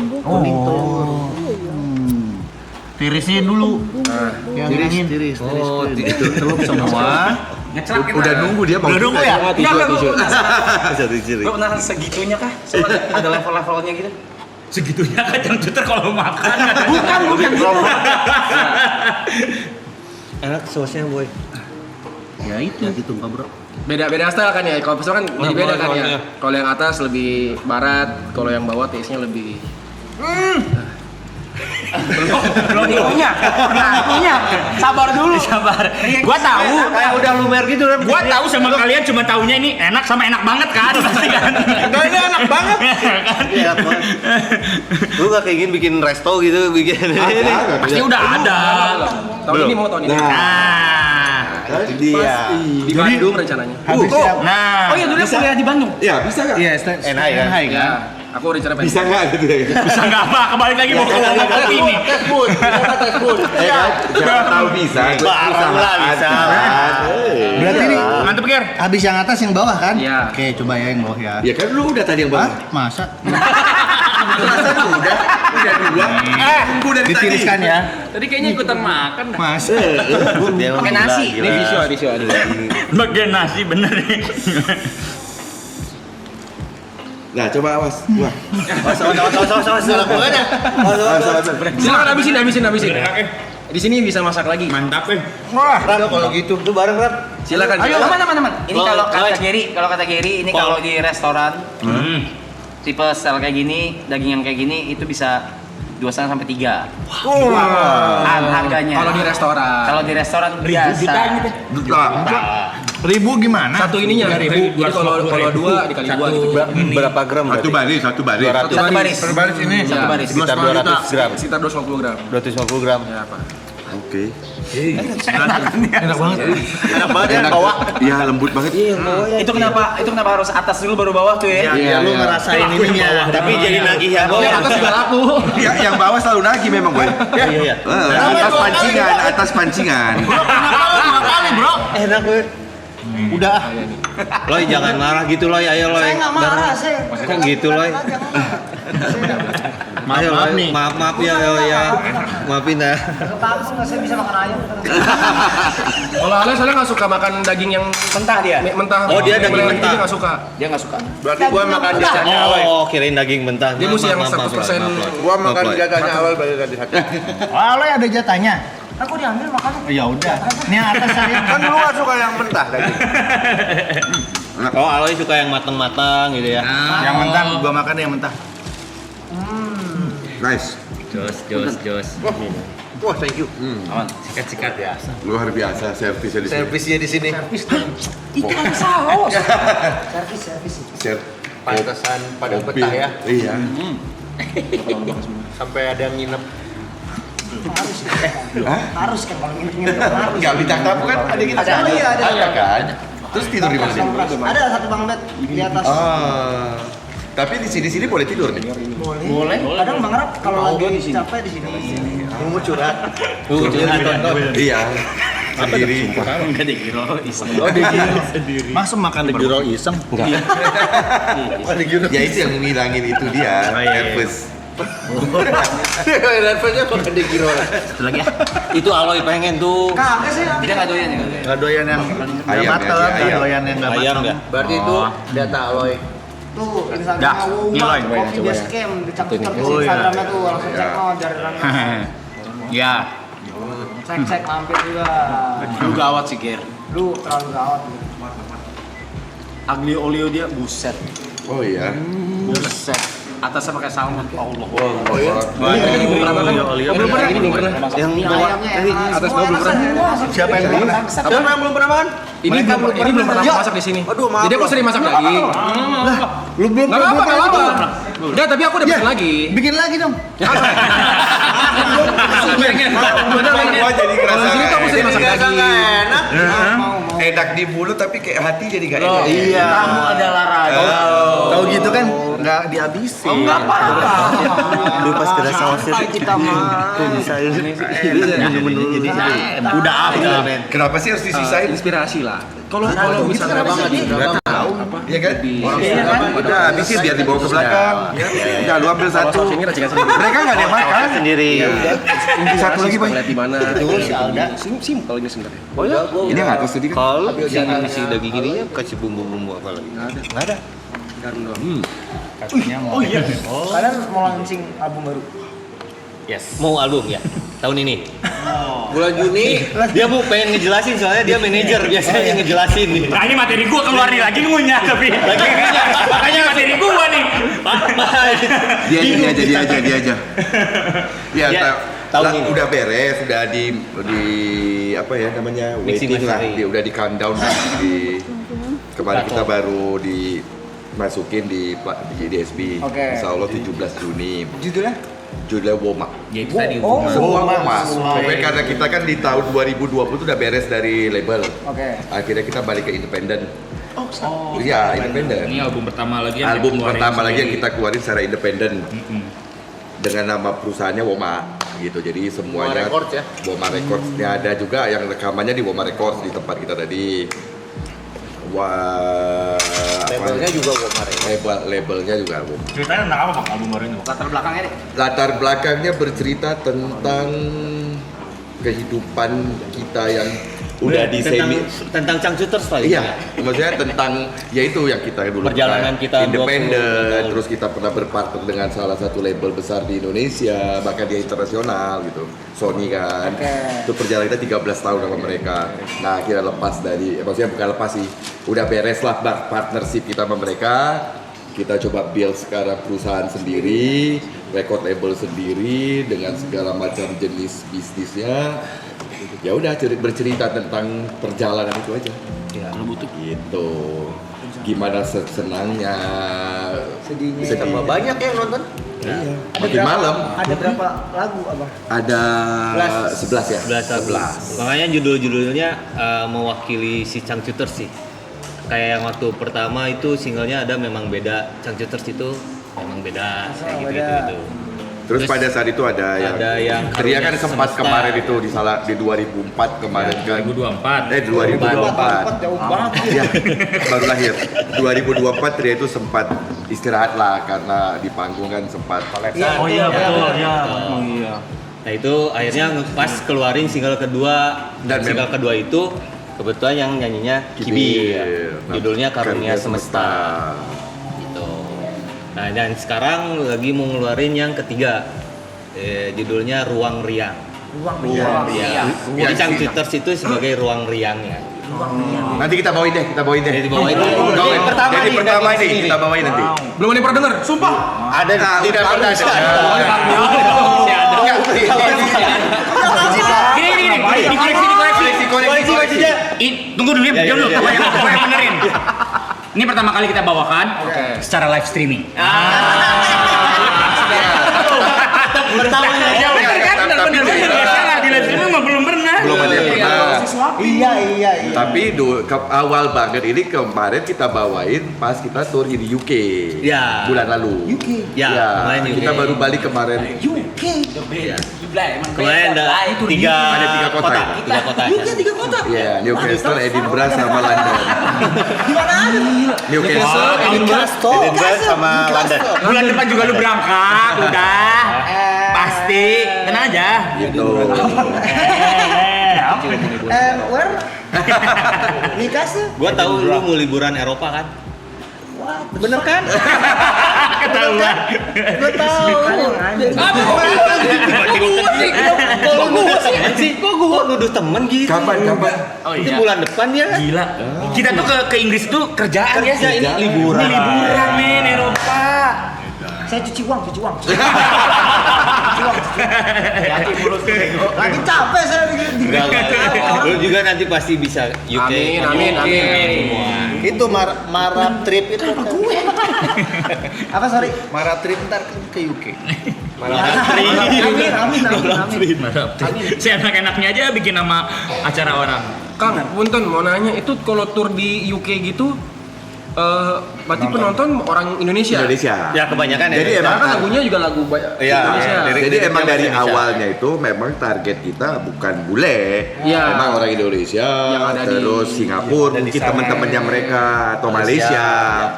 Tirisin dulu. Tiris. Oh, Celup semua. Ngecelak kita. Udah nunggu dia mau. Udah nunggu ya? Tisu, tisu. Ciri-ciri. Gue pernah segitunya kah? Soalnya ada level-levelnya gitu. Segitunya kacang cuter kalau makan. Bukan. Enak sausnya, boy. Ya itu gitu Pak Bro. Beda-beda style kan ya. Kalau misalkan jadi beda kan ya. Kalau yang atas lebih barat, kalau yang bawah taste-nya lebih Belum punya. Sabar dulu. Sabar. Gua tahu. Kayak udah lumer gitu kan. Gua tahu sama kalian cuma taunya ini enak sama enak banget kan pasti kan. Enggak, ini enak banget. Kan? Iya, banget. Lu gak kayak gini bikin resto gitu, bikin ini. Pasti udah ada. tahun ini mau tahun ini. Nah. Itu dia. Di Bandung rencananya. Habis ya. Nah. Oh iya, dulu kuliah di Bandung. Ya, bisa nggak? Iya, NHI kan? NHI kan. Ya, aku rencana pengen. Bisa nggak gitu ya? Bisa nggak apa? Kembali lagi mau ke kopi ini. Tes food. Ya kan? Siapa tahu bisa. Barang lah bisa. Berarti ini Mantep Ger. habis yang atas yang bawah kan? Iya. Oke, coba ya yang bawah ya. Ya kan lu udah tadi yang Hah? bawah. Masa? Udah dua. Tunggu dari tadi. Ditiriskan ya. Tadi kayaknya ikutan makan dah. Masa? Pakai nasi. Ini visual. Bagian nasi bener nih. Nah, coba awas. Wah. Silakan habisin. Di sini bisa masak lagi. Mantap Wah, kalau gitu. Lu bareng, Rat. Silakan. Ayo, aman. Ini Lo- kalau kata lo- Gary, ini kalau di restoran tipe style kayak gini, daging yang kayak gini itu bisa 2,5 sampai 3. Harganya. Kalau di restoran. Kalau di restoran biasa. Ribu gimana? Satu ininya 1.000. Jadi kalau dua dikali dua gitu. Berapa gram Satu baris. Satu baris. Satu baris. Sekitar 200 gram. Sekitar 250 gram. 250 gram. Ya, Pak. Oke. Enak banget. Enak banget ya, bawa. Iya, lembut banget. Itu kenapa harus atas dulu baru bawah tuh ya? Iya, lu ngerasain ininya. Tapi jadi nagih ya, Yang atas juga laku. Ya, yang bawah selalu nagih memang, Boy. Iya. Atas pancingan. Enak, gue. Udah. Loy, jangan marah gitu, Loy. Ayo, Loy. Saya nggak marah, saya. Kok gitu, Loy? Ayo, Maaf Loy. nih. Maaf ya, ya. Maafin ya. Kamu nggak saya bisa makan ayam. Kalau Ale soalnya nggak suka makan daging yang Mentah dia. mentah. Oh, dia daging Yang mentah. Dia nggak suka. Dia nggak suka. Berarti gua makan jatahnya awal. Oh, kirain daging mentah. Dia mesti yang 100%. Gua makan jatahnya awal baru tadi. Wah, lo ada jatahnya. Aku diambil makannya. Ya udah. Ini yang atas saya. Kan lu nggak suka yang mentah tadi. Oh, Aloy suka yang matang-matang gitu ya. Yang mentah, gua makan yang mentah. Nice. Jos. Wah, thank you. Sikat-sikat ya. Luar biasa servisnya di sini. Servisnya di sini. Itu kan saus. Servis. Ser- Pantesan pada kopi. betah ya. Iya. Sampai ada yang nginep. Harus kan kalau nginep harus. Enggak bintang tamu kan ada kita. Ada. Oh iya, ada. kan. Terus tidur di mana sih? Ada satu bang bed di atas. Tapi di sini boleh tidur nih. Boleh. Kadang bang Rap kalau lagi capek di sini. Mau curhat. Iya. sendiri. Enggak dikira iseng. Masa makan di Giro iseng? Enggak. Ya itu yang ngilangin itu dia, nervous. Nervousnya makan di Giro. Satu lagi ya. Itu Aloy pengen tuh. Kagak sih. Kita nggak doyan ya. Nggak doyan yang nggak Ayam ya, mateng, dia nggak ayam. doyan yang nggak Ayam mateng. ya? Berarti itu data Aloy. Tuh, Instagram Dah, Awuma, ngiloin, kopi base camp, dicak-cak ke Oh, iya. Instagramnya tuh, langsung cek no, dari Ya. cek mampir juga. Lu gawat sih, Ger. Lu terlalu gawat. Aglio olio dia buset. Oh iya. Buset. Atasnya pakai salmon. Allah. Oh iya. Ini belum pernah makan. Belum pernah. Ini belum pernah. Yang Ini bawa ayamnya tadi enak. atas Semua bawah belum enak, pernah. semua. Siapa yang belum pernah? Siapa yang belum pernah makan? Ini belum pernah aku masak di sini. Aduh, maaf. Jadi aku sering masak daging. Lu belum Enggak apa-apa, enggak apa-apa. Udah, tapi aku udah pesen lagi. Bikin lagi dong. Gua jadi Kalau di sini tuh aku sering masak daging. Enak. enak di mulut tapi kayak hati jadi gak enak. Iya. Kamu adalah raja. Tahu gitu kan nggak dihabisin. Enggak apa-apa. Lu pas kena sausnya Santai kita mah. kok bisa Jadi Udah apa? Kenapa sih harus disisain? Inspirasi lah. Kalau Kenapa misalnya banget sih? Gak tahu. Iya kan? Orang Iya Sunda kan? mah udah habisin biar dibawa ke belakang. Ya. Udah lu ambil satu. ini racikan sendiri. Mereka nggak ada yang makan. sendiri. Ini satu lagi Boy. Lihat di mana. Simpel ini sebenarnya. Oh ya? Ini yang atas tadi kan. Kalau si daging ininya kasih bumbu-bumbu apa lagi? Nggak ada. Oh iya. Kalian mau launching album baru? Yes. Mau album ya? Tahun ini. Bulan Juni. Dia mau pengen ngejelasin soalnya dia manajer biasanya yang ngejelasin nih. Nah ini materi gua keluar nih lagi ngunyah tapi makanya materi gua nih. Dia aja. Ya, Ya, tahun ini. udah beres, udah di apa ya namanya Mixing waiting lah, mastering. udah di countdown di kemarin kita baru dimasukin di DSP. Oke. Insya Allah 17 Juni. Judulnya? Judulnya Woma. Ya itu tadi. Oh, Semua Woma. Woma. Pokoknya karena kita kan di tahun 2020 tuh udah beres dari label. Oke. Akhirnya kita balik ke independen. Iya, independen. Ini album pertama lagi yang Album kita keluarin pertama lagi yang sendiri. kita keluarin secara independen Mm-mm. dengan nama perusahaannya Woma gitu. Jadi semuanya Woma Records ya? Woma Records. Ya, ada juga yang rekamannya di Woma Records di tempat kita tadi. Labelnya juga Woma Records. Labelnya juga Woma. Ceritanya tentang apa bang album baru ini? Bang? Latar belakangnya deh. Latar belakangnya bercerita tentang kehidupan kita yang udah di semi tentang Changcuters lah. iya, maksudnya tentang yaitu yang kita dulu Perjalanan pernah kita 20 independen, tahun. terus kita pernah berpartner dengan salah satu label besar di Indonesia, bahkan dia internasional gitu, Sony kan. Itu perjalanan kita 13 tahun sama mereka. Nah akhirnya lepas dari, maksudnya bukan lepas sih, udah beres lah partnership kita sama mereka. Kita coba build sekarang perusahaan sendiri, record label sendiri dengan segala macam jenis bisnisnya. Ya udah bercerita tentang perjalanan itu aja. Ya, lu butuh. Gitu. Gimana senangnya, Sedihnya. Tambah banyak ya yang nonton? Iya. Makin malam Ada berapa lagu abang? ada 11 ya. 11. Makanya judul-judulnya mewakili si Changcuters sih. Kayak yang waktu pertama itu singlenya ada memang beda. Changcuters itu memang beda. Kayak gitu. Terus pada saat itu ada yang Tria kan sempat Semesta. kemarin itu di 2004 kemarin kan. 2024. 2024. Jauh banget. Ya, baru lahir. 2024 Tria itu sempat istirahat lah karena di panggung kan sempat Oh iya betul ya. Oh iya. Nah itu akhirnya pas keluarin single kedua dan Dan single kedua itu kebetulan yang nyanyinya Kibi. Nah, Judulnya Karunia Semesta. Gitu. Nah dan sekarang lagi mau ngeluarin yang ketiga. Judulnya Ruang Riang. Ruang Riang. Iya. Jadi Changcuters itu sebagai ruang riangnya. Nanti kita bawain deh. Jadi dibawain. Bawain. Pertama Jadi nih, pertama dari ini sini. kita bawain nanti. Belum ada yang pernah denger, sumpah. Ada tidak pernah Dikoreksi. Tunggu dulu, diam dulu. Gue yang benerin. Ini pertama kali kita bawakan secara live streaming. Pertama Di live streaming mah belum pernah. Belum ada yang pernah. Iya. Tapi awal banget ini kemarin kita bawain pas kita tour di UK. Ya. Bulan lalu. Ya, main UK. Kita baru balik kemarin. UK. UK. Gila emang Kemarin ada tiga kota. Tiga kota. UK 3 kota. Iya, Newcastle, Edinburgh sama London. Gimana ada? Newcastle, Edinburgh sama London. Bulan depan juga lu berangkat, udah. Pasti, tenang aja. Gitu. And where? Newcastle? Gua tahu lu mau liburan Eropa kan? What? Bener kan? Ketahuan. Gue tahu. Kalau gua sih, kok gua nuduh temen gitu? Kapan? Oh Itu iya. bulan depan ya kan? Gila. Kita tuh ke Inggris tuh kerjaan ya. Kerja, ini liburan. Ini liburan men Eropa. Saya cuci uang. Lagi capek saya Enggak. Lu juga nanti pasti bisa UK. Amin. Itu Marab trip itu. Apa sorry? Marab trip ntar ke UK. Amin. Seenak-enaknya aja bikin nama acara orang. Kang, punten mau nanya itu kalau tour di UK gitu berarti penonton orang Indonesia. Ya kebanyakan Jadi ya. emang Karena lagunya juga lagu Iya, Indonesia. jadi emang dari Indonesia. awalnya itu memang target kita bukan bule, Iya. memang orang Indonesia, Yang ada di- terus Singapura, mungkin teman-temannya mereka atau Malaysia,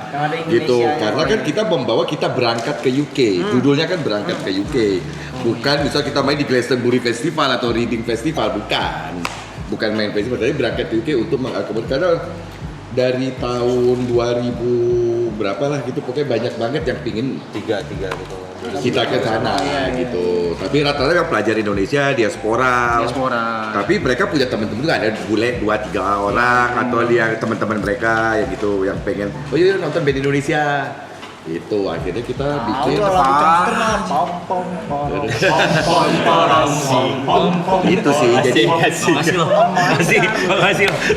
Yang ada gitu. Indonesia, Karena kan kita membawa kita berangkat ke UK, judulnya kan berangkat ke UK, bukan misal kita main di Glastonbury Festival atau Reading Festival, bukan main festival, tapi berangkat ke UK untuk mengakomodir karena dari tahun 2000 berapa lah gitu pokoknya banyak banget yang pingin Tiga gitu. kita ke sana gitu. Tapi rata-rata yang pelajar Indonesia diaspora. Tapi mereka punya teman-teman juga ada bule 2-3 orang atau dia teman-teman mereka yang gitu yang pengen oh iya nonton band Indonesia. Itu akhirnya kita bikin itu sih jadi Makasih loh.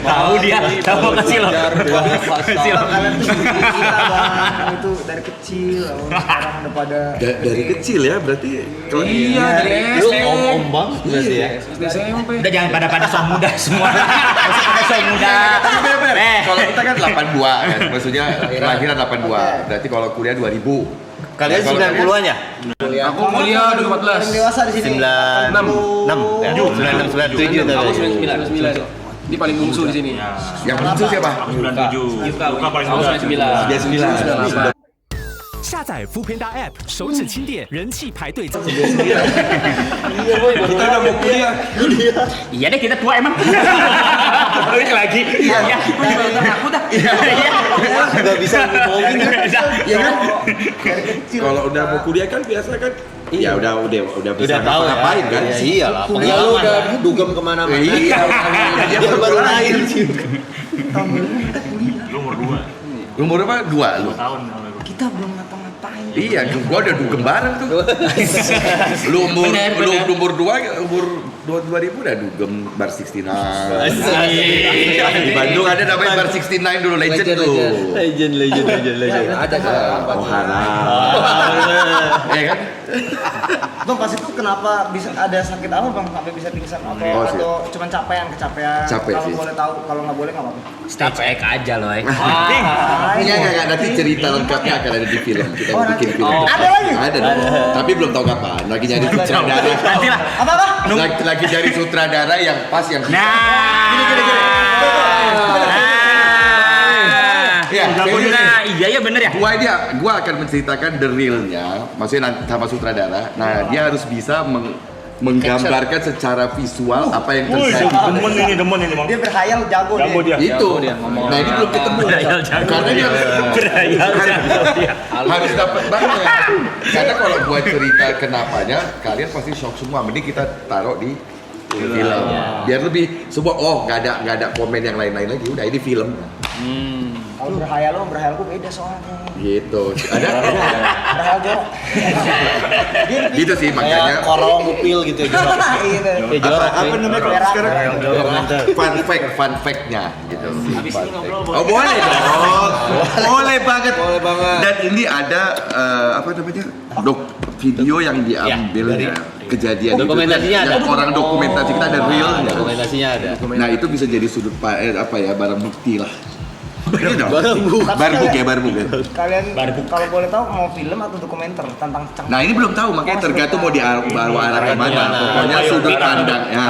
Tahu dia. Makasih loh. Kalian tuh gila bang, itu dari kecil, sekarang udah pada dari kecil ya berarti kalau Iya, dari Lu SD. om bang berarti ya. SD SMP. Udah jangan pada so muda semua. Pada so muda. kalau kita kan 82 kan maksudnya kelahiran 82 berarti kalau kuliah 2000 Kalian Kalau 90-an ya? Aku kuliah 2014. paling dewasa di sini. 96 ya. 97 Aku 99. Ini paling bungsu di sini. yang muncul siapa? 97. Luka paling Aku 99. Dia 9. 下载 Foodpanda App，手指轻点，人气排队。 Kita udah mau kuliah. Iya deh kita tua emang. Balik lagi. Iya. Aku dah. Iya. Nggak bisa ngomongin kan? Iya kan? Kalau udah mau kuliah kan biasa kan ya udah bisa Udah tahu ya. ngapain kan? Ya, iyalah. Kuliah lu udah dugem kemana-mana. Iya. Dia baru lahir sih. Lu umur 2. Lu umur berapa? 2 lu. 2 tahun. Kita belum ngapa-ngapain. Iya, gua udah dugem bareng tuh. Lu umur 2000 udah dugem bar 69. Di Bandung ada namanya bar 69 dulu legend tuh. Legend. Ada kan. Oh haram. Ya kan? Bang pas itu kenapa bisa ada sakit apa bang sampai bisa pingsan Oh, sih. atau cuman kecapean? Capek Kalau sih. boleh tahu, kalau nggak boleh nggak apa-apa. Stage X aja loh. Enggak, nanti cerita lengkapnya akan ada di film. Kita Oh, bikin nanti. film. Ada lagi? Ada dong. Tapi belum tahu kapan. Lagi nyari sutradara. Nanti lah. Apa? Lagi cari sutradara yang pas yang Nah. Ya, Nah, iya bener ya. Gua akan menceritakan the real-nya, maksudnya nanti sama sutradara. Nah, dia harus bisa menggambarkan secara visual apa yang terjadi. Demen ini Bang. Dia berhayal jago dia. Itu. Nah, ini belum ketemu. Karena dia harus dapat banget. Karena kalau buat cerita kenapanya, kalian pasti shock semua. Mending kita taruh di film. Biar lebih sebuah nggak ada komen yang lain-lain lagi. Udah ini film. Kalau berhayalku beda soalnya. Gitu. Ada? Berhayal jorok. Gitu sih makanya. Korong upil gitu ya. Iya. Apa namanya kalau sekarang? Fun fact-nya gitu. Oh boleh dong. Boleh banget. Dan ini ada apa namanya? Video yang diambil kejadian itu. Dokumentasinya ada. Yang orang dokumentasi kita ada real. Dokumentasinya ada. Nah itu bisa jadi sudut barang bukti lah. Barbuk ya, barbuk ya. Kalian kalau boleh tahu mau film atau dokumenter tentang Nah ini belum tahu, makanya tergantung mau dibawa arah kemana. Pokoknya sudut pandangnya.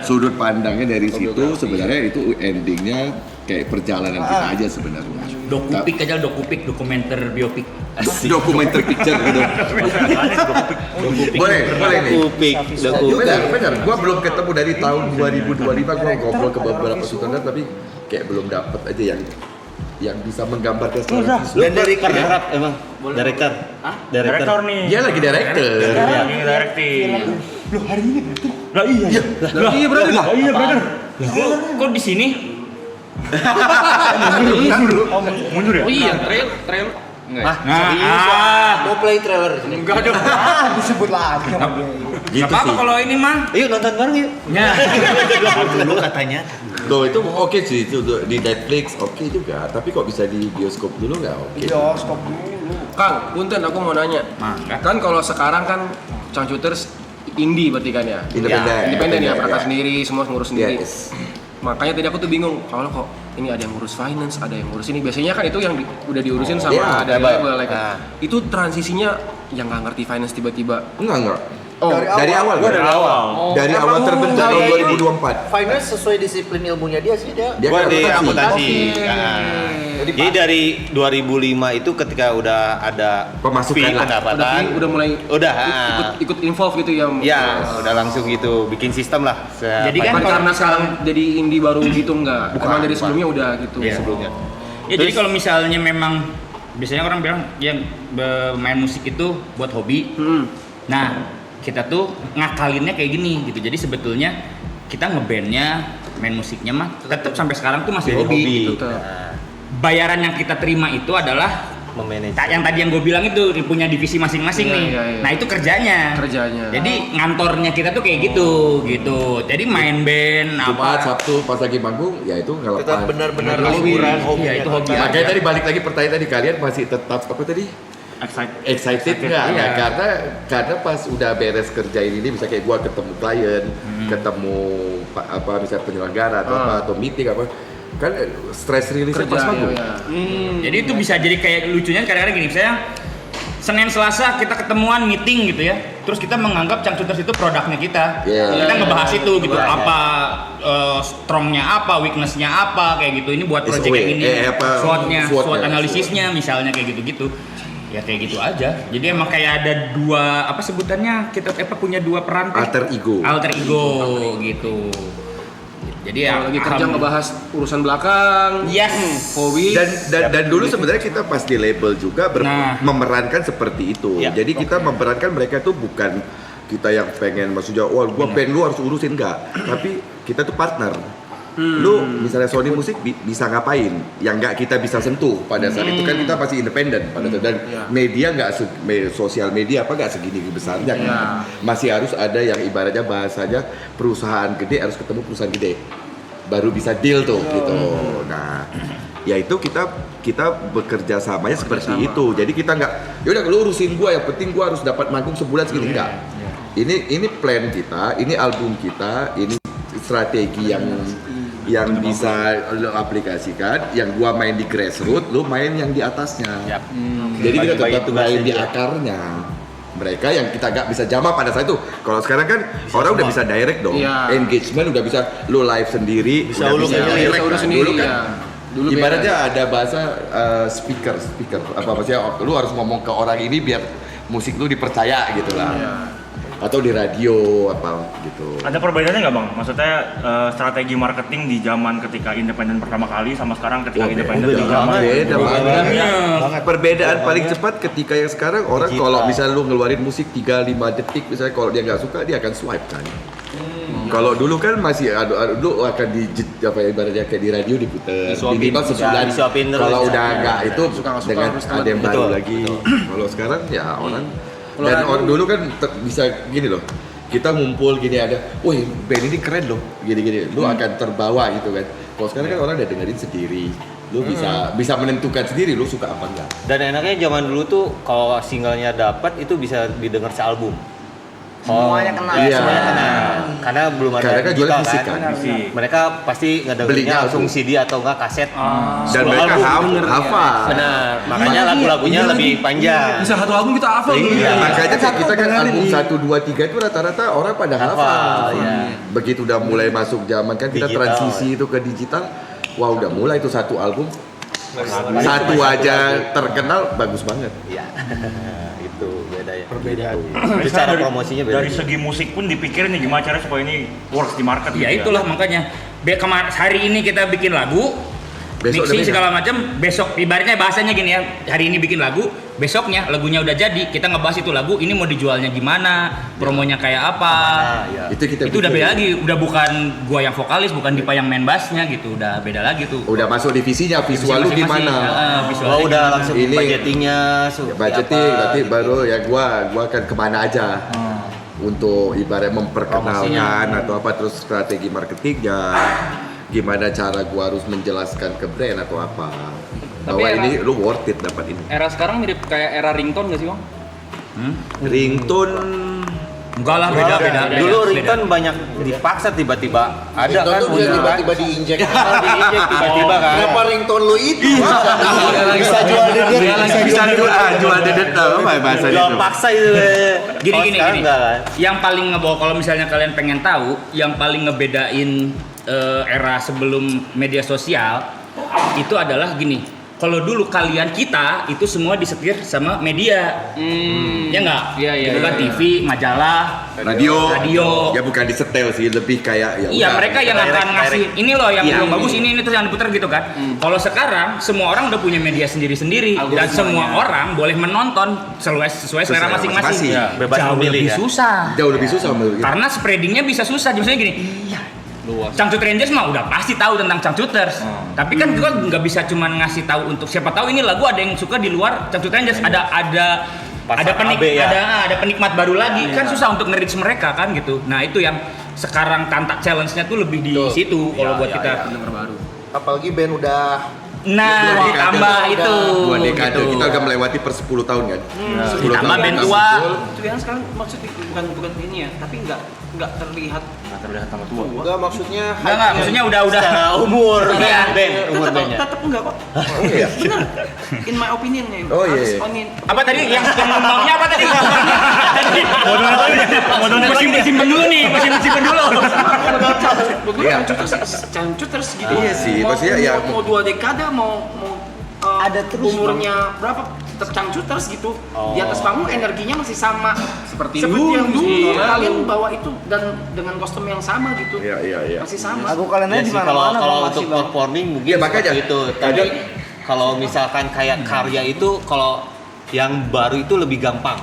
Sudut pandangnya dari situ sebenarnya itu endingnya kayak perjalanan kita aja sebenarnya. Dokumenter biopik. Dokumenter picture gitu. boleh nih. Benar. Gua belum ketemu dari tahun 2025, gua ngobrol ke beberapa sutradara tapi kayak belum dapet aja yang bisa menggambarkan secara visual. Dan director emang? Director? Director nih. Dia lagi director. Lagi directing. Loh, hari ini Lah iya brother. Kok di sini? Mundur ya? Oh iya, trail. Mau play trailer sini. Enggak dong. disebut lagi. Gitu apa sih. kalau ini mah? Yuk nonton bareng yuk. Ya. Dulu katanya. Tuh itu oke sih itu di Netflix oke juga, tapi kok bisa di bioskop dulu nggak oke? Bioskop dulu. Kang, punten aku mau nanya. Kan kalau sekarang kan Changcuters indie berarti kan ya? Independen ya, perangkat sendiri, semua ngurus sendiri. Yes. Makanya tadi aku tuh bingung, kalau kok ini ada yang ngurus finance, ada yang ngurus ini. Biasanya kan itu yang udah diurusin sama ada label like. Itu transisinya yang nggak ngerti finance tiba-tiba. Enggak. Oh, dari awal. Dari awal terbentuk tahun 2024. Finance sesuai disiplin ilmunya dia sih dia. Gua kan di akuntansi. Jadi dari 2005 itu ketika udah ada Pemasukan fee lah. pendapatan, udah mulai ikut involve gitu ya. Ya, udah langsung gitu bikin sistem lah. Jadi kan karena sekarang jadi indie baru gitu enggak. Emang dari sebelumnya udah gitu. sebelumnya. Ya jadi kalau misalnya memang biasanya orang bilang yang main musik itu buat hobi. Nah, kita tuh ngakalinnya kayak gini gitu. Jadi sebetulnya kita ngebandnya, main musiknya mah tetap sampai sekarang tuh masih hobi gitu. Bayaran yang kita terima itu adalah memanage. Yang tadi yang gue bilang itu punya divisi masing-masing nih. Nah itu kerjanya. Jadi ngantornya kita tuh kayak gitu. Jadi main band Jumat, Sabtu pas lagi manggung ya itu nggak Tetap lepas. benar-benar hobi. Iya itu hobi. Makanya tadi balik lagi pertanyaan tadi, kalian masih tetap apa tadi? Excited nggak? Iya. Karena pas udah beres kerjain ini bisa kayak gua ketemu klien, ketemu misalnya penyelenggara atau meeting kan stress release pas manggung. Jadi itu bisa jadi kayak lucunya kadang-kadang gini, misalnya Senin Selasa kita ketemuan meeting gitu ya, terus kita menganggap Changcuters itu produknya kita. Kita ngebahas itu gitu, apa strongnya apa, weaknessnya apa kayak gitu. Ini buat project yang ini, SWOT analisisnya misalnya kayak gitu-gitu. Ya kayak gitu aja. Jadi emang kayak ada dua apa sebutannya, kita punya dua peran alter ego gitu. Jadi kalau lagi kerja ngebahas urusan belakang, hobi. Dan dulu sebenarnya kita pas di label juga memerankan seperti itu. Jadi kita memerankan mereka itu bukan kita yang pengen maksudnya, gua band lu harus urusin, enggak. Tapi kita tuh partner. Lu misalnya Sony Musik bisa ngapain yang nggak kita bisa sentuh pada saat itu kan kita masih independen pada saat dan media nggak sosial media nggak segini besarnya kan. Masih harus ada yang ibaratnya bahasanya perusahaan gede harus ketemu perusahaan gede baru bisa deal tuh gitu. Nah ya itu kita bekerja samanya seperti itu. Jadi kita nggak yaudah lu urusin gua, yang penting gua harus dapat manggung sebulan segini, enggak. Ini plan kita, ini album kita, ini strategi yang bisa lo aplikasikan, yang gua main di grassroots, lo main yang di atasnya. Jadi kita tetap main di akarnya. Mereka yang kita gak bisa jamah pada saat itu. Kalau sekarang kan orang udah bisa direct dong, engagement udah bisa lo live sendiri, bisa udah bisa direct kan. Dulu kan ibaratnya ada bahasa speaker apa maksudnya, lo harus ngomong ke orang ini biar musik lo dipercaya gitu lah. Atau di radio apa gitu. Ada perbedaannya nggak bang? Maksudnya strategi marketing di zaman ketika independen pertama kali sama sekarang ketika independen di zaman beda banget. Perbedaan paling cepat ketika yang sekarang orang kalau misalnya lu ngeluarin musik 3-5 detik misalnya, kalau dia nggak suka dia akan swipe kan. Kalau dulu kan masih dulu akan ibaratnya kayak di radio diputer minimal sebulan. Kalau udah nggak itu dengan ada yang baru lagi. Kalau sekarang ya orang dan orang dulu kan bisa gini loh, kita ngumpul gini ada, wih band ini keren loh, gini-gini, lu akan terbawa gitu kan. Kalau sekarang kan orang udah dengerin sendiri, lu bisa menentukan sendiri lu suka apa enggak. Dan enaknya zaman dulu tuh kalau singlenya dapat itu bisa didengar sealbum. Semuanya kena. Iya. Semuanya kena. Karena belum ada Karena kan jualnya fisik kan. Mereka pasti Belinya ngedengerinnya langsung album. CD atau enggak kaset. Dan mereka hafal. Benar. Makanya lagu-lagunya lebih panjang. Bisa satu album kita hafal. Iya, makanya kan kita kan album 1, 2, 3 itu rata-rata orang pada hafal. Iya. Begitu udah mulai masuk zaman kan kita Digital, transisi itu ke digital, wah udah mulai itu satu album. Satu aja terkenal bagus banget. Iya. Itu beda ya. Perbedaan. Itu cara promosinya beda. Dari segi musik pun dipikirin nih gimana caranya supaya ini works di market. Ya itulah makanya. Hari ini kita bikin lagu, Besok mixing udah beda. segala macam, besok ibaratnya bahasanya gini ya, hari ini bikin lagu, besoknya lagunya udah jadi, kita ngebahas itu lagu, ini mau dijualnya gimana, promonya kayak apa. Ya. Itu kita Itu udah bikin. beda lagi, udah bukan gua yang vokalis, bukan Dipa yang main bassnya gitu, udah beda lagi tuh. Udah masuk divisinya, visual lu Masing-masing. gimana? Visualnya Oh, udah gimana. langsung Ini- budgetingnya Ya, budgeting, nanti baru ya gua akan kemana aja untuk ibarat memperkenalkan atau apa, terus strategi marketingnya, gimana cara gua harus menjelaskan ke brand atau apa bahwa Tapi ini lu worth it dapat ini. Era sekarang mirip kayak era ringtone gak sih bang? Ringtone Enggak lah, beda. Dulu ringtone banyak dipaksa tiba-tiba ada Ringtone kan tuh bisa muncul kan. tiba-tiba diinjek. Diinjek tiba-tiba kan. Kenapa ringtone lu itu? Bisa jual dedet. bisa jual dedet apa bahasa Jual itu. paksa itu. Gini. Enggak kan. Yang paling ngebawa, kalau misalnya kalian pengen tahu, yang paling ngebedain era sebelum media sosial itu adalah gini. Kalau dulu kita itu semua disetir sama media, ya nggak? Iya, Itu kan iya. TV, majalah, Radio. radio. Ya bukan disetel sih, lebih kayak ya Iya, udah. mereka yang akan ngasih ini loh yang Iya. bagus, ini terus yang diputar gitu kan. Kalau sekarang semua orang udah punya media sendiri-sendiri dan semua orang boleh menonton sesuai selera masing-masing. masing-masing. Bebas Jauh memilih, lebih kan? susah. Jauh lebih susah menurut kita. Karena spreadingnya bisa susah. Misalnya gini, Cangcut Rangers mah udah pasti tahu tentang Cangcuters. Tapi kan juga nggak bisa cuma ngasih tahu untuk siapa tahu ini lagu ada yang suka di luar Cangcut Rangers. Ada AB ya. ada penikmat baru lagi. Kan susah untuk nge-reach mereka kan gitu. Nah, itu yang sekarang tantak challenge-nya tuh lebih di situ kalau buat kita. Apalagi band udah Nah, Dua ditambah dekade. itu. Dua dekade. gitu. Kita udah melewati per 10 tahun kan. 10 Ditambah tahun band kita tua. muncul. Itu yang sekarang maksudnya bukan ini ya, tapi nggak terlihat enggak maksudnya Enggak, maksudnya udah Secara umur Iya. band umur bandnya. tetap enggak kok. iya? Bener. In my opinion nih. Oh, iya, iya. Apa tadi yang maunya apa tadi? Mau simpen dulu nih, simpen dulu. Begitu Iya. Cangcuters gitu. Iya sih, Mau- maksudnya ya- mau 2 dekade mau ada terus umurnya berapa tercangcuters gitu. Di atas panggung energinya masih sama Seperti yang dulu. dulu. Iya. Kalian bawa itu dan dengan kostum yang sama gitu. Iya. Masih sama. Lagu kalian Ya di sih, mana-mana kalau Bang, untuk masih, Bang. performing mungkin Iya, makanya. seperti itu. Tapi kalau misalkan kayak karya itu kalau yang baru itu lebih gampang.